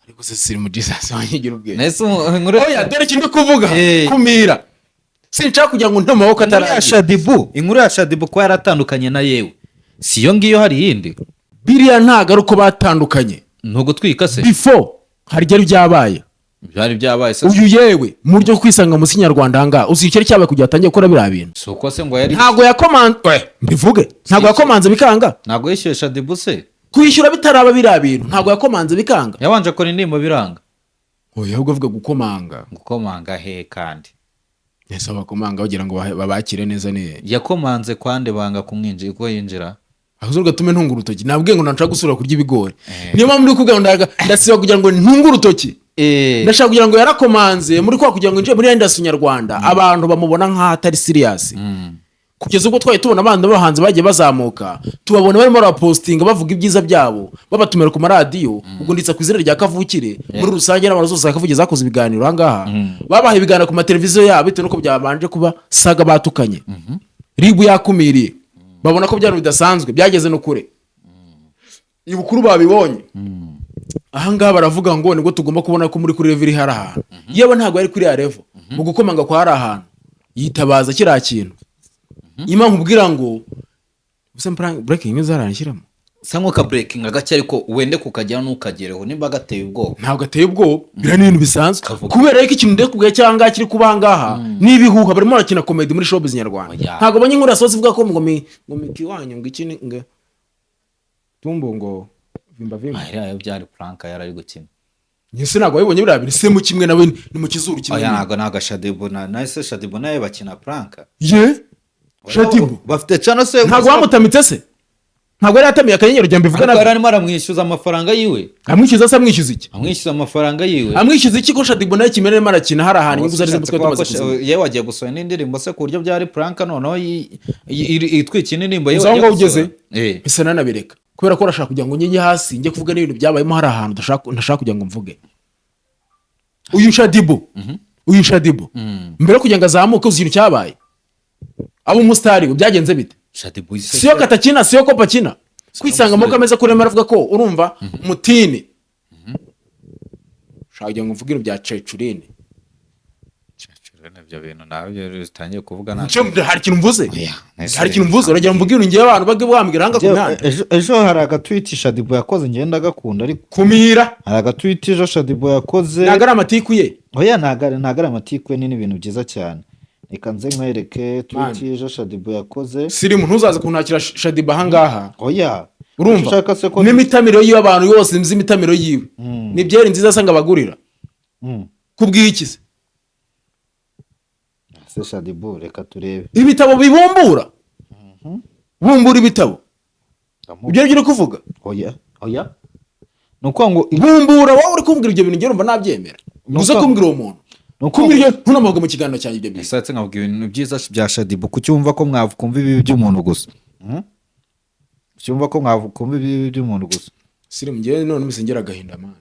ariko se siri mu Jesus wanyigira ubwenge nese inkuru oya dore kindi kuvuga Eh. kumira sinshaka kugira ngo nte amaboko inkuru ya ataraje Shadibu inkuru ya Shadibu ko yaratandukanye na yewe si yo ngiyo hari yindi biriya ntago ari uko batandukanye ntugutwika se before hari ryari byabaye byari byabaye se uyu yewe mu buryo bwo kwisanga mu Kinyarwanda ahangaha uzi icyari cyabaye kugira atangiye gukora biriya bintu si uko se ngo yari ntago yakomanze mbivuge ntago yakomanze bikanga ntabwo yishyuye Shadibu se kwishyura bitaraba biriya bintu ntago yakomanze bikanga yabanje akora indirimbo biranga oya ahubwo avuga gukomanga gukomanga he kandi ese abakomanga bagira ngo babakire neza ne yakomanze kwande banga kumwinjira ko yinjira ahubwo gatume ntunga urutoki nabwiye ngo nashaka gusura kurya ibigori niyo mpamvu ndi kubwira ngo ndasiba kugira ngo ntunge urutoki ndashaka kugira ngo yarakomanze muri kwa kugira ngo injire muri industry nyarwanda abantu bamubona nk'aho atari serious kugeza ubwo twaye tubona abandi bahanze bagiye bazamuka tubabona barimo barapostinga bavuga ibyiza byabo babatumira ku maradiyo ubwo nditsa ku izina rya Kavukire muri rusange n'abantu zose Kavukire zakoze ibiganiro ahangaha babaha ibiganiro ku mateleviziyo yabo bitewe nuko byabanje kuba saga batukanye ribu yakumiriye babona ko byari bidasanzwe byageze no kure ibukuru babibonye ahangaha baravuga ngo nibwo tugomba kubona ko muri kuri level hari ahantu yewe ntabwo ari kuri ya level mu gukomanga kwa hari ahantu yitabaza kiriya kintu impamvu ubwira ngo ubusa breaking news aranshyiramo sangwa ka breaking agake ariko wende kukajya nukagereho nimba gateye ubwoba ntabwo ateye ubwoba bira ni ibintu bisanzwe kubera ko ikintu ndekubwiye cyangwa kiri kuba ahangaha n'ibihuha barimo barakina comedy muri showbiz nyarwanda ntabwo banye inkuru yasohotse ivuga ko ngo miki wanyu ngo iki ngo tumbo ngo vimba aya byari prank yarari gukina nyese ntabwo wabibonye biriya biri se mu kimwe nawe ni mu kizuru kimwe aya ntabwo Shadibu na ese Shadibu nawe bakina prank ye Shadibu bafite channel se ntabwo wamutamitse se ntabwo yari yatamiye akanyenyero rya mbivuga nabi arimo aramwishyuza amafaranga yiwe amwishyuza se amwishyuza iki amwishyuza amafaranga yiwe amwishyuza iki ko Shadibu nawe kimeremo arakina hari ahantu inyungu zari zimutwe tumaze kuzima yewe wagiye gusohora n'indirimbo se ku buryo byari prank noneho itwikira indirimbo yewe uzango ugeze bisa nanabireka kubera ko urashaka kugira ngo njye hasi njye kuvuga n'ibintu byabayemo hari ahantu ndashaka kugira ngo mvuge uyu Shadibu mbere yo kugira ngo azamuke uzi ikintu cyabaye abo umusitari byagenze bite Shadibu siyo katakina siyo ko pakina kwisanga ko ameze kurema aravuga ko urumva mutini ushaka kugira ngo mvuge ibintu bya Cecurine ibyo bintu nabyo bitangiye kuvuga nta hari ikintu mvuze hari ikintu mvuze uragira ngo mvuge ngiye abantu bage bwambwira hanga ku mwana ejo hari agatweet Shadibu yakoze ngenda gakunda ariko kumira hari agatweet ejo Shadibu yakoze ntago ari amatiku ye oya ntago ari amatiku ye ni ibintu byiza cyane reka nze nkwereke tweet ejo Shadibu yakoze sirimu ntuzaze kuntakira Shadibu ahangaha oya urumva n'imitamiro y'abantu yose nzi imitamiro yiwe ni byeri nziza asanga abagurira kubw'iki se Shadibu reka turebe ibitabo bibumbura bumbura ibitabo ibyo uri kuvuga oya nuko ngo bumbura wowe uri kumbwira ibyo bintu ngiye urumva nabyemera uze kumbwira uwo muntu kumbwira ntunamuvuge mu kiganiro cyanjye ibyo bintu nsatse nkavuga ibintu byiza bya Shadibu kucyumva ko mwakumva ibi by'umuntu gusa cyumva ko mwakumva ibi by'umuntu gusa siri mugiye none misengera agahinda man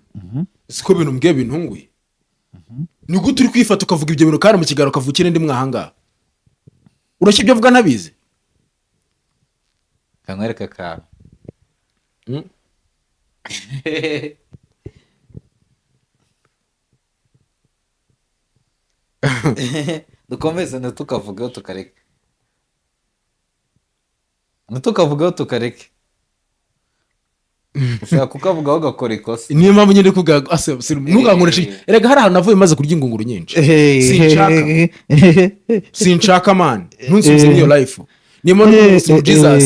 siko bintu mbwiye bintunguye ni gute uri kwifata ukavuga ibyo bintu kandi mu kiganiro Kavukire ndi mwahanga urashye ibyo vuga nabize kankwereka ka dukomeze ntitukavugeho tukareke ushaka kukavugaho ugakora ikosa niyo mpamvu nyine kuvuga ntugankoreshe erega hari ahantu navuye maze kurya ingunguru nyinshi sinshaka man ntunsubize muri iyo life niyo mpamvu Jesus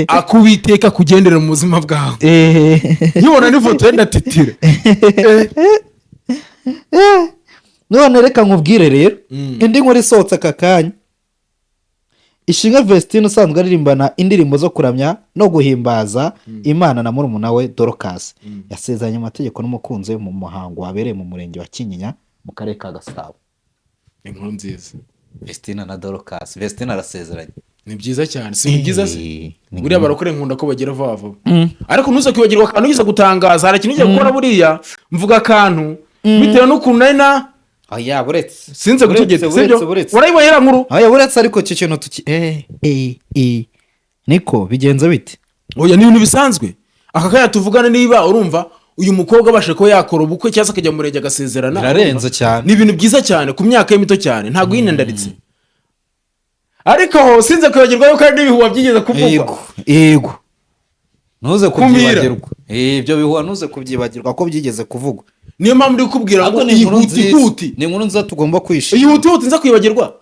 akubiteka kugendera mu buzima bwawe nkibona n'ifoto ye ndatitira none reka nkubwire rero indi nkuru isohotse aka kanya Ishimwe Vestine usanzwe aririmbana indirimbo zo kuramya no guhimbaza Imana na murumuna we Dorcas yasezeranye amategeko n'umukunzi we mu muhango wabereye mu murenge wa Kinyinya mu karere ka Gasabo. inkuru nziza Vestine na Dorcas Vestine arasezeranye ni byiza cyane si byiza se buriya barakore nkunda ko bagira vuba vuba ariko ntuze kwibagirwa akantu ugize gutangaza hari ikintu ugiye gukora buriya mvuga akantu bitewe n'ukuntu nari na oya buretse sinze gutegetse sibyo urayibonera nkuru oya buretse ariko cyo kintu niko bigenze bite oya ni ibintu bisanzwe. Aka kanya tuvugana, niba urumva uyu mukobwa abasha kuba yakora ubukwe cyangwa se akajya mu murenge agasezerana, birarenze cyane, ni ibintu byiza cyane ku myaka ye mito cyane, ntabwo yinandaritse. Ariko aho sinze kwibagirwa yuko hari n'ibihuha byigeze kuvugwa. Yego ntuze kubyibagirwa, ibyo bihuha ntuze kubyibagirwa ko byigeze kuvugwa. Niyo mpamvu ndi kukubwira ngo iyi huti ni inkuru nziza tugomba kwishima. iyi huti nza kwibagirwa,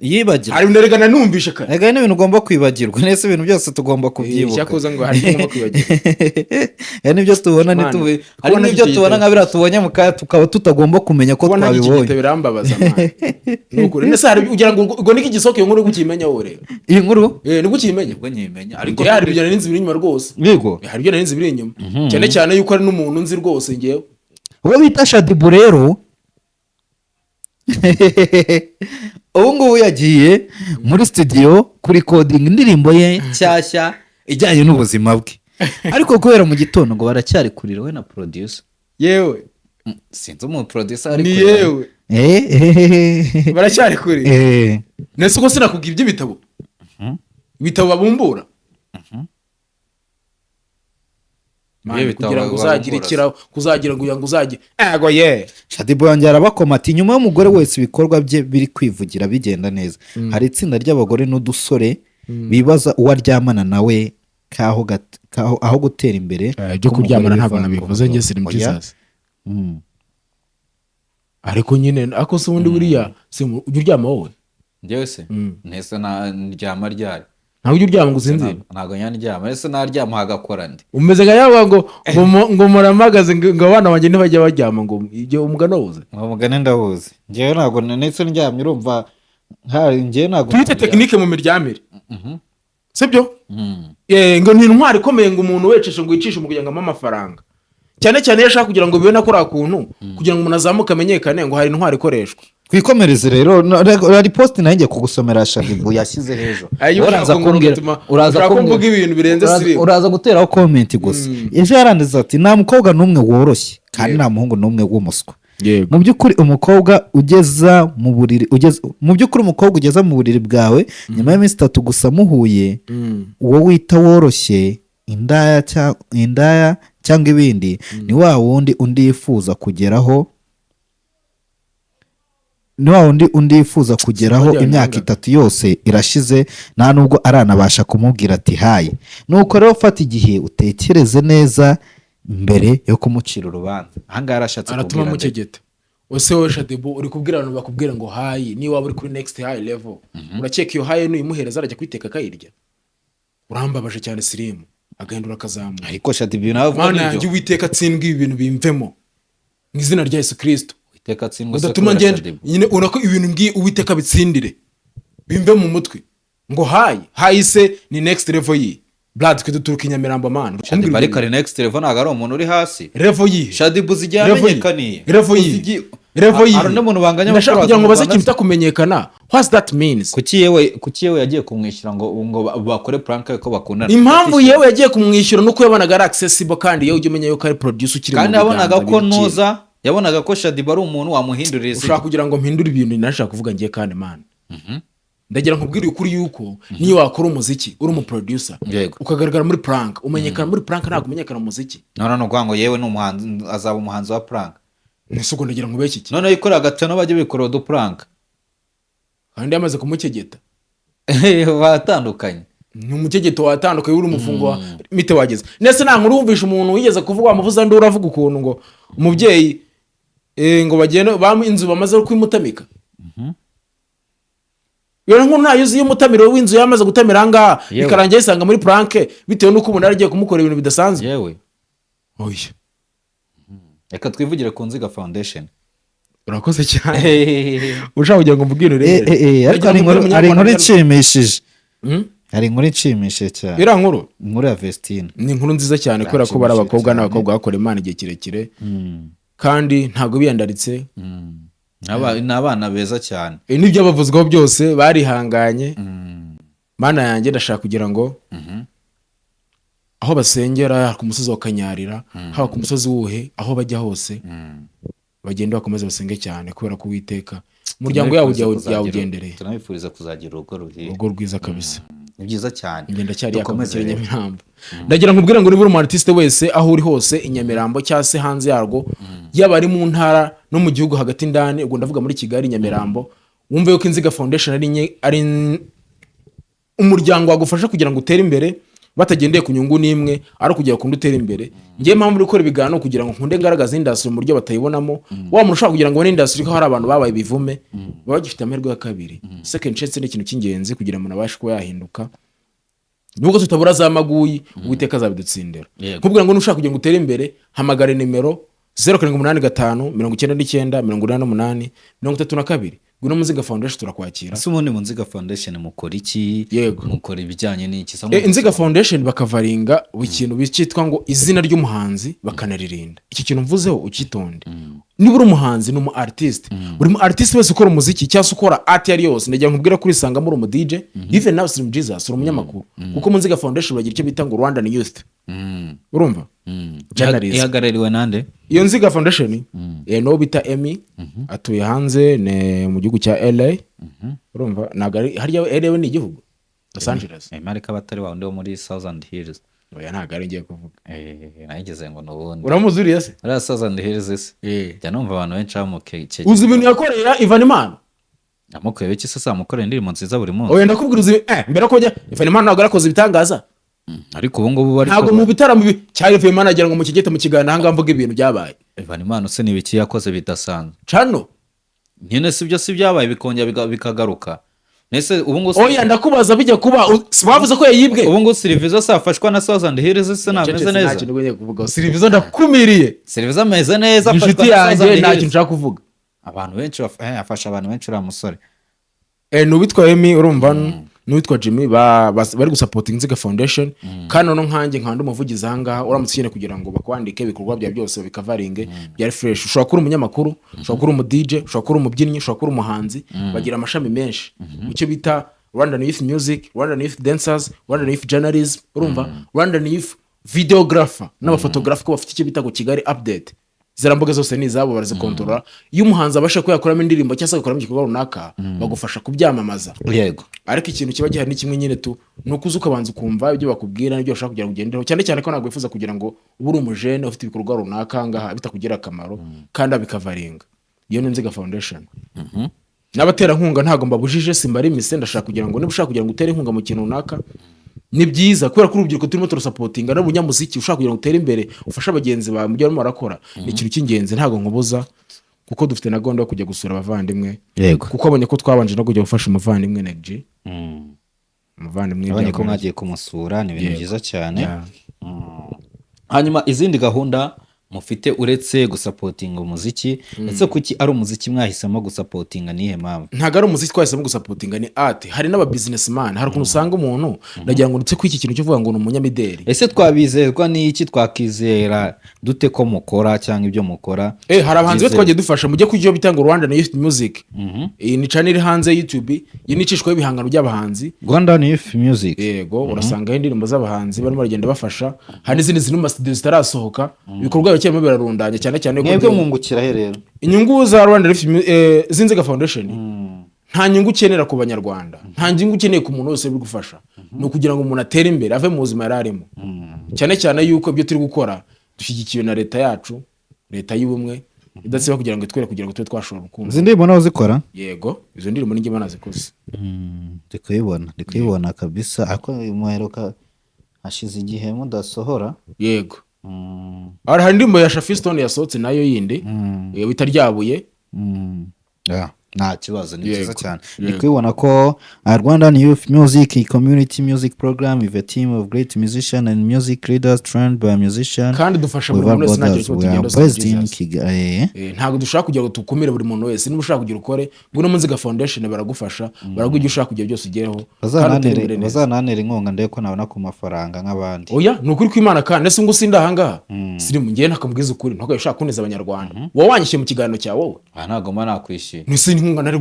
yibagirwa hari ibintu regana numvishe kare, rega n'ibintu ugomba kwibagirwa, nese ibintu byose tugomba kubyibuka. cyakoze ngo hari ibintu kwibagirwa. Nibyo tubona nituwe, hari n'ibyo tubona nka biriya tubonye mu kaya tukaba tutagomba kumenya ko twabibonye. Birambabaza man. Nukuri nese hari ugira ngo niki gisoke iyo nkuru gukimenya wowe rero. Iyi nkuru ni gukimenya ubwo nyimenya, ariko hari ibyo narinzi biri inyuma rwose. Yego hari ibyo narinzi biri inyuma cyane cyane yuko ari n'umuntu nzi rwose ngewe. uwo bita Shadibu rero ubu ngubu yagiye muri studio kuri coding indirimbo ye nshyashya ijyanye n'ubuzima bwe, ariko kubera mu gitondo ngo baracyari kurira we na producer. Yewe sinzi umu producer ariko ni yewe baracyari kurira. Nese uko sinakubwira ibyo bitabo, ibitabo babumbura kugira ngo uzagira ikiraho, kuzagira ngo uzagire ego ye. Shadibu yanjye arabakoma ati nyuma y'umugore wese ibikorwa bye biri kwivugira bigenda neza, hari itsinda ry'abagore n'udusore bibaza uwo aryamana nawe aho gutera imbere. Ibyo kuryamana ntabwo nabivuze njye, siri mbizaza. Ariko nyine ako se ubundi buriya ujya uryama wowe? Njyewe se ntese ndyama ryari? Ntabwo ujya uryama ngo usinzire? Ntabwo nyandyama, ese naryama hagakora ndi umeze nka yawe ngo muramagaze ngo abana banjye ntibajya baryama, ngo ibyo umugani wuze. Umugani ndawuzi njyewe, ntabwo netse ndyamye urumva njyewe ntabwo twite tekinike mu miryamire. Sibyo? Ngo ni intwari ikomeye ngo umuntu weceshe ngo yicishe mu kugira ngo ampe amafaranga, cyane cyane iyo ashaka kugira ngo bibone akora akuntu kugira ngo umuntu azamuke amenyekane, ngo hari intwari ikoreshwa. Twikomereze rero, riposti nanjye kugusomera Shadibu yashyize hejuru. Uraza kumvuga ibintu birenze siri, uraza guteraho comment gusa. Ejo yarandiza ati nta mukobwa n'umwe woroshye kandi nta muhungu n'umwe w'umuswa. Mu by'ukuri umukobwa ugeza mu buriri bwawe nyuma y'iminsi 3 gusa muhuye, uwo wita woroshye, indaya cyangwa ibindi, ni wa wundi undi yifuza kugeraho, imyaka 3 yose irashize nta nubwo aranabasha kumubwira ati hayi. Nuko rero fata igihe utekereze neza mbere yo kumucira urubanza. Ahangaha arashatse aratuma mukegeta. Ose wowe Shadibu uri kubwira abantu bakubwira ngo hayi, ni waba uri kuri next high level, urakeka iyo hayi nuyimuhereza arajya kwiteka kayirya? Urambabaje cyane sirimu, agahindura akazamuka. Ariko Shadibu nawe vuga nibyo, Mana Uwiteka atsindwe ibi bintu bimvemo mu izina rya Yesu Kristo. Uwiteka atsindwe se kubera Shadibu nyine unako ibintu ngi Uwiteka bitsindire bimve mu mutwe ngo hayi se ni next level yi Blood twe duturuka Inyamirambo man. Shadibu ari kare next level ntago ari umuntu uri hasi. Level yi Shadibu zijyamenyekaniye. Level yi hari n'umuntu banganya amafaranga kugira ngo baze ikintu kumenyekana. What that means? Kuki yewe yagiye kumwishyura ngo bakore prank ko bakundana? Impamvu yewe yagiye kumwishyura nuko yabanaga ari accessible, kandi yewe ujye umenya yuko ari producer ukiri mu kandi yabonaga ko noza, yabonaga ko Shadibu ari umuntu wamuhindurira. Ushaka kugira ngo mpindure ibintu nashaka kuvuga ngiye kandi man. Ndagira nkubwire ukuri yuko niyo wakora umuziki uri producer ukagaragara muri prank, umenyekana muri prank ntabwo umenyekana mu muziki. None ngo yewe n'umuhanzi azaba umuhanzi wa prank. Nisuko ndagira ngo beki iki. None yikorera gatano bajye bikora do prank. Kandi yamaze kumukegeta. Batandukanye. Ni umukegeto watandukanye uri umufungo mite wageze. Nese nta nkuru wumvisha umuntu wigeze kuvuga wamuvuza ndura avuga ukuntu ngo umubyeyi ngo bagene inzu bamaze kwimutamika. Yora nkuru nayo uzi y'umutamiro w'inzu yamaze gutamira anga ikarangiye isanga muri prank bitewe nuko umuntu aragiye kumukora ibintu bidasanzwe. Yewe. Oya. Reka twivugire ku Nziga Foundation. Urakoze cyane. Ushaka kugira ngo mbugire rero. Ariko ari inkuru nshimishije. Ari inkuru nshimishije cyane. Ira nkuru ya Vestine. Ni inkuru nziza cyane kubera ko bari abakobwa n'abakobwa bakora Imana igihe kirekire. Kandi ntago biyandaritse. N'abana beza cyane. Nibyo bavuzweho byose barihanganye. Mana yanjye ndashaka kugira ngo aho basengera ku musozi wa Kanyarira, haba ku musozi wuhe, aho bajya hose bagenda bakomeza basenge cyane kubera ko Uwiteka umuryango yawo yawugendereye. Tunabifuriza kuzagira urugo rwiza kabisa. ni byiza cyane ngenda cyari dukomeze yakavukira rero. Nyamirambo ndagira nkubwira ngo niba uri umu artiste wese aho uri hose i Nyamirambo cyangwa se hanze yarwo yaba ari mu ntara no mu gihugu hagati ndani ubwo ndavuga muri Kigali Nyamirambo wumve yuko Inziga Foundation ari umuryango wagufasha kugira ngo utere imbere batagendeye ku nyungu n'imwe ari ukugira kundi utera imbere ngiye mpamvu uri gukora ibiganiro kugira ngo nkunde ngaragaza industry mu buryo batayibonamo wa muntu ushaka kugira ngo ubone industry ko hari abantu babaye bivume baba bagifite amahirwe ya kabiri second chance ni ikintu cy'ingenzi kugira ngo nabashe kuba yahinduka nubwo tutabura za maguyi Uwiteka azabidutsindira Yego. nkubwira ngo nushaka kugira ngo utere imbere hamagare nimero 0785 99 88 32 Ngwino mu Nziga Foundation turakwakira ese ubundi mu Nziga Foundation mukora iki Yego. mukora ibijyanye n'iki Inziga Foundation bakavaringa ikintu cyitwa ngo izina ry'umuhanzi bakanaririnda iki kintu mvuzeho ukitonde niba uri umuhanzi ni umu artist uri mu artist wese ukora umuziki cyangwa se ukora art yari yose ndagira nkubwira kuri sanga muri umu DJ even now Slim Jesus uri umunyamakuru kuko mu Nziga Foundation bagira icyo bita ngo Rwandan Youth urumva journalist ihagarariwe nande iyo Nziga Foundation no bita Emmy atuye hanze ne mu gihugu cya LA urumva nagari harya LA ni igihugu Los Angeles marika batari wa ndi wo muri Southern Hills oya nagari ngiye kuvuga nageze ngo nubundi uramuzuriye se ari Southern Hills ese jya numva abantu benshi bamukeke uzi ibintu yakorera Ivan Imana amukuye biki se samukorera indirimbo nziza buri munsi oya ndakubwira uzi mbere ko Ivan Imana ntabwo yarakoze ibitangaza ariko ubu ngubu bari ntabwo mu bitaramo cyari Ivan Imana agira ngo mu kigete mu kiganiro hanga mvuga ibintu byabaye Ivan Imana se nibiki yakoze bidasanzwe cano nyine sibyo si byabaye bikongera bikagaruka nese ubu ngubu oya ndakubaza bijya kuba wavuze ko yayibwe ubu ngubu Silvizo safashwa na Southern Hills se nameze neza nta kintu ngiye kuvuga Silvizo ndakumiriye Silvizo ameze neza inshuti yanjye nta kintu nshaka kuvuga abantu benshi afasha abantu benshi uriya musore n'uwitwa Emmy urumva n'uwitwa Jimmy bari gusapotinga Inziga Foundation kandi no nkanjye nkanda umuvugizi ahangaha uramutse ukeneye kugira ngo bakwandike ibikorwa bya byose babikavaringe byari fresh ushobora kuba umunyamakuru ushobora kuba umu DJ ushobora kuba umubyinnyi ushobora kuba umuhanzi bagira amashami menshi icyo bita Rwandan Youth Music Rwandan Youth Dancers Rwandan Youth Journalism urumva Rwandan Youth Videographer n'abafotografer ko bafite icyo bita ngo Kigali Update zirambuga zose ni izabo barazikontorora iyo umuhanzi abasha ko yakoramo indirimbo cyangwa se agakoramo igikorwa runaka bagufasha kubyamamaza yego ariko ikintu kiba gihari ni kimwe nyine tu ni ukuza ukabanza ukumva ibyo bakubwira n'ibyo bashaka kugira ngo ugendereho cyane cyane ko ntabwo wifuza kugira ngo ube uri umujene ufite ibikorwa runaka ngaha bitakugira akamaro kandi abikavaringa iyo ni Nziga Foundation n'abaterankunga ntabwo mbabujije simbari imise ndashaka kugira ngo niba ushaka kugira ngo utere inkunga mu kintu runaka ni byiza kubera ko urubyiruko turimo turasapotinga n'ubunyamuziki ushaka kugira ngo utere imbere ufashe abagenzi bawe mu byo barimo barakora ni ikintu cy'ingenzi ntabwo nkubuza kuko dufite na gahunda yo kujya gusura abavandimwe yego kuko abonye ko twabanje no kujya gufasha umuvandimwe Neg umuvandimwe abonye ko mwagiye kumusura ni ibintu byiza cyane hanyuma izindi gahunda mufite uretse gusapotinga umuziki ndetse kuki ari umuziki mwahisemo gusapotinga nihe mpamvu ntabwo ari umuziki twahisemo gusapotinga ni art hari n'aba businessman hari ukuntu usanga umuntu ndagira ngo ndetse ko iki kintu cyo kuvuga ngo ni umunyamideli ese twabizerwa n'iki twakizera dute ko mukora cyangwa ibyo mukora hari abahanzi be twagiye dufasha mujye kujya bita ngo Rwandan Youth Music iyi ni channel hanze YouTube iyi nicishwa y'ibihangano by'abahanzi Rwandan Youth Music yego urasanga indirimbo z'abahanzi barimo bagenda bafasha hari n'izindi ziri mu studio zitarasohoka ibikorwa cyane birarundanye cyane cyane mwebwe mwungukira he rero inyungu za Rwandan z'Inziga Foundation nta nyungu ukenera ku banyarwanda nta nyungu ukeneye ku muntu wese bigufasha ni ukugira ngo umuntu atere imbere ave mu buzima yari arimo cyane cyane yuko ibyo turi gukora dushyigikiwe na leta yacu leta y'ubumwe idasiba kugira ngo itwere kugira ngo tube twashobora urukundo izi ndirimbo nawe uzikora yego izo ndirimbo ni njye nazikoze ndi kuyibona kabisa ariko muheruka hashize igihe mudasohora yego hari indirimbo ya Shafi Stone yasohotse nayo yindi bita Ryabuye nta kibazo ni byiza cyane ndi kubibona ko Rwandan Youth Music Community Music Program with a team of great musicians and music leaders trained by musicians kandi dufasha buri muntu wese ntagira icyo tugenda ntabwo dushaka kugira ngo tukumire buri muntu wese niba ushaka kugira ukore bwino mu Nziga Foundation baragufasha baraguha ibyo ushaka kugira byose ugereho bazananera inkunga ndetse ko nabona ku mafaranga nk'abandi oya ni ukuri kw'Imana kandi ndetse ngo usinde ahangaha siri mu ngiye nakamubwiza ukuri ntabwo ushaka kuneza abanyarwanda wowe wanyishyuye mu kiganiro cyawe wowe ntabwo mba nakwishyuye inkunga nari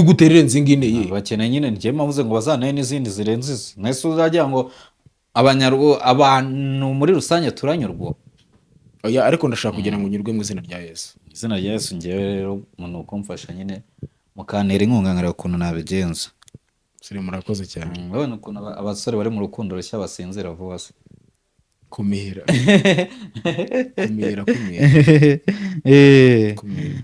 guterera nzingine ye bakeneye nyine njye mavuze ngo bazanaye n'izindi zirenze izi nese uzagira ngo abantu muri rusange turanyurwa oya ariko ndashaka kugira ngo nyurwe mu izina rya Yesu izina rya Yesu ngewe rero umuntu ukumfasha nyine mukantera inkunga nkareba ukuntu nabigenza sire murakoze cyane urabona ukuntu abasore bari mu rukundo rushya basinzira vuba se kumira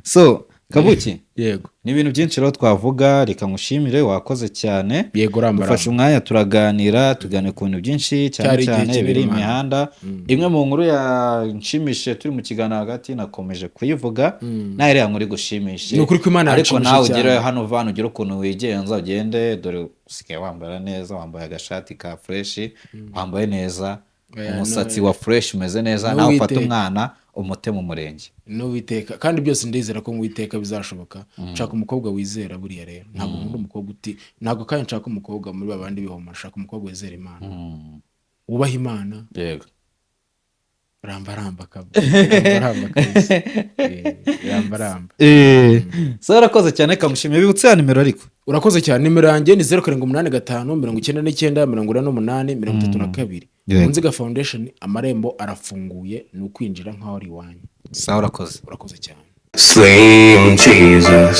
so Kabuki yego ni ibintu byinshi rero twavuga, reka ngushimire, wakoze cyane. Yego ramba dufashe umwanya turaganira ku bintu byinshi cyane cyane biri imihanda. Imwe mu nkuru yanshimishije turi mu kiganiro hagati nakomeje kuyivuga, nayo rero nkuri gushimishe. Ni ukuri ko Imana ariko nawe ugire hano vana ugire ukuntu wigenza ugende, dore usigaye wambara neza, wambaye agashati ka fresh, wambaye neza, umusatsi wa fresh umeze neza, nawe ufata umwana umute mu murenge n'uwiteka, kandi byose ndizera ko mwiteka bizashoboka. Nshaka umukobwa wizera buriya rero, ntabwo nkunda umukobwa ntabwo kandi nshaka umukobwa muri babandi bihoma, nshaka umukobwa wizera Imana, wubaha Imana. Yego ramba so urakoze cyane, kamushimiye. Bibutse ya nimero ariko. Urakoze cyane, nimero yanjye ni 0785994832. Munziga Foundation, amarembo arafunguye, ni ukwinjira nkaho ari iwanyu. Sawa, urakoze cyane. Slim Jesus.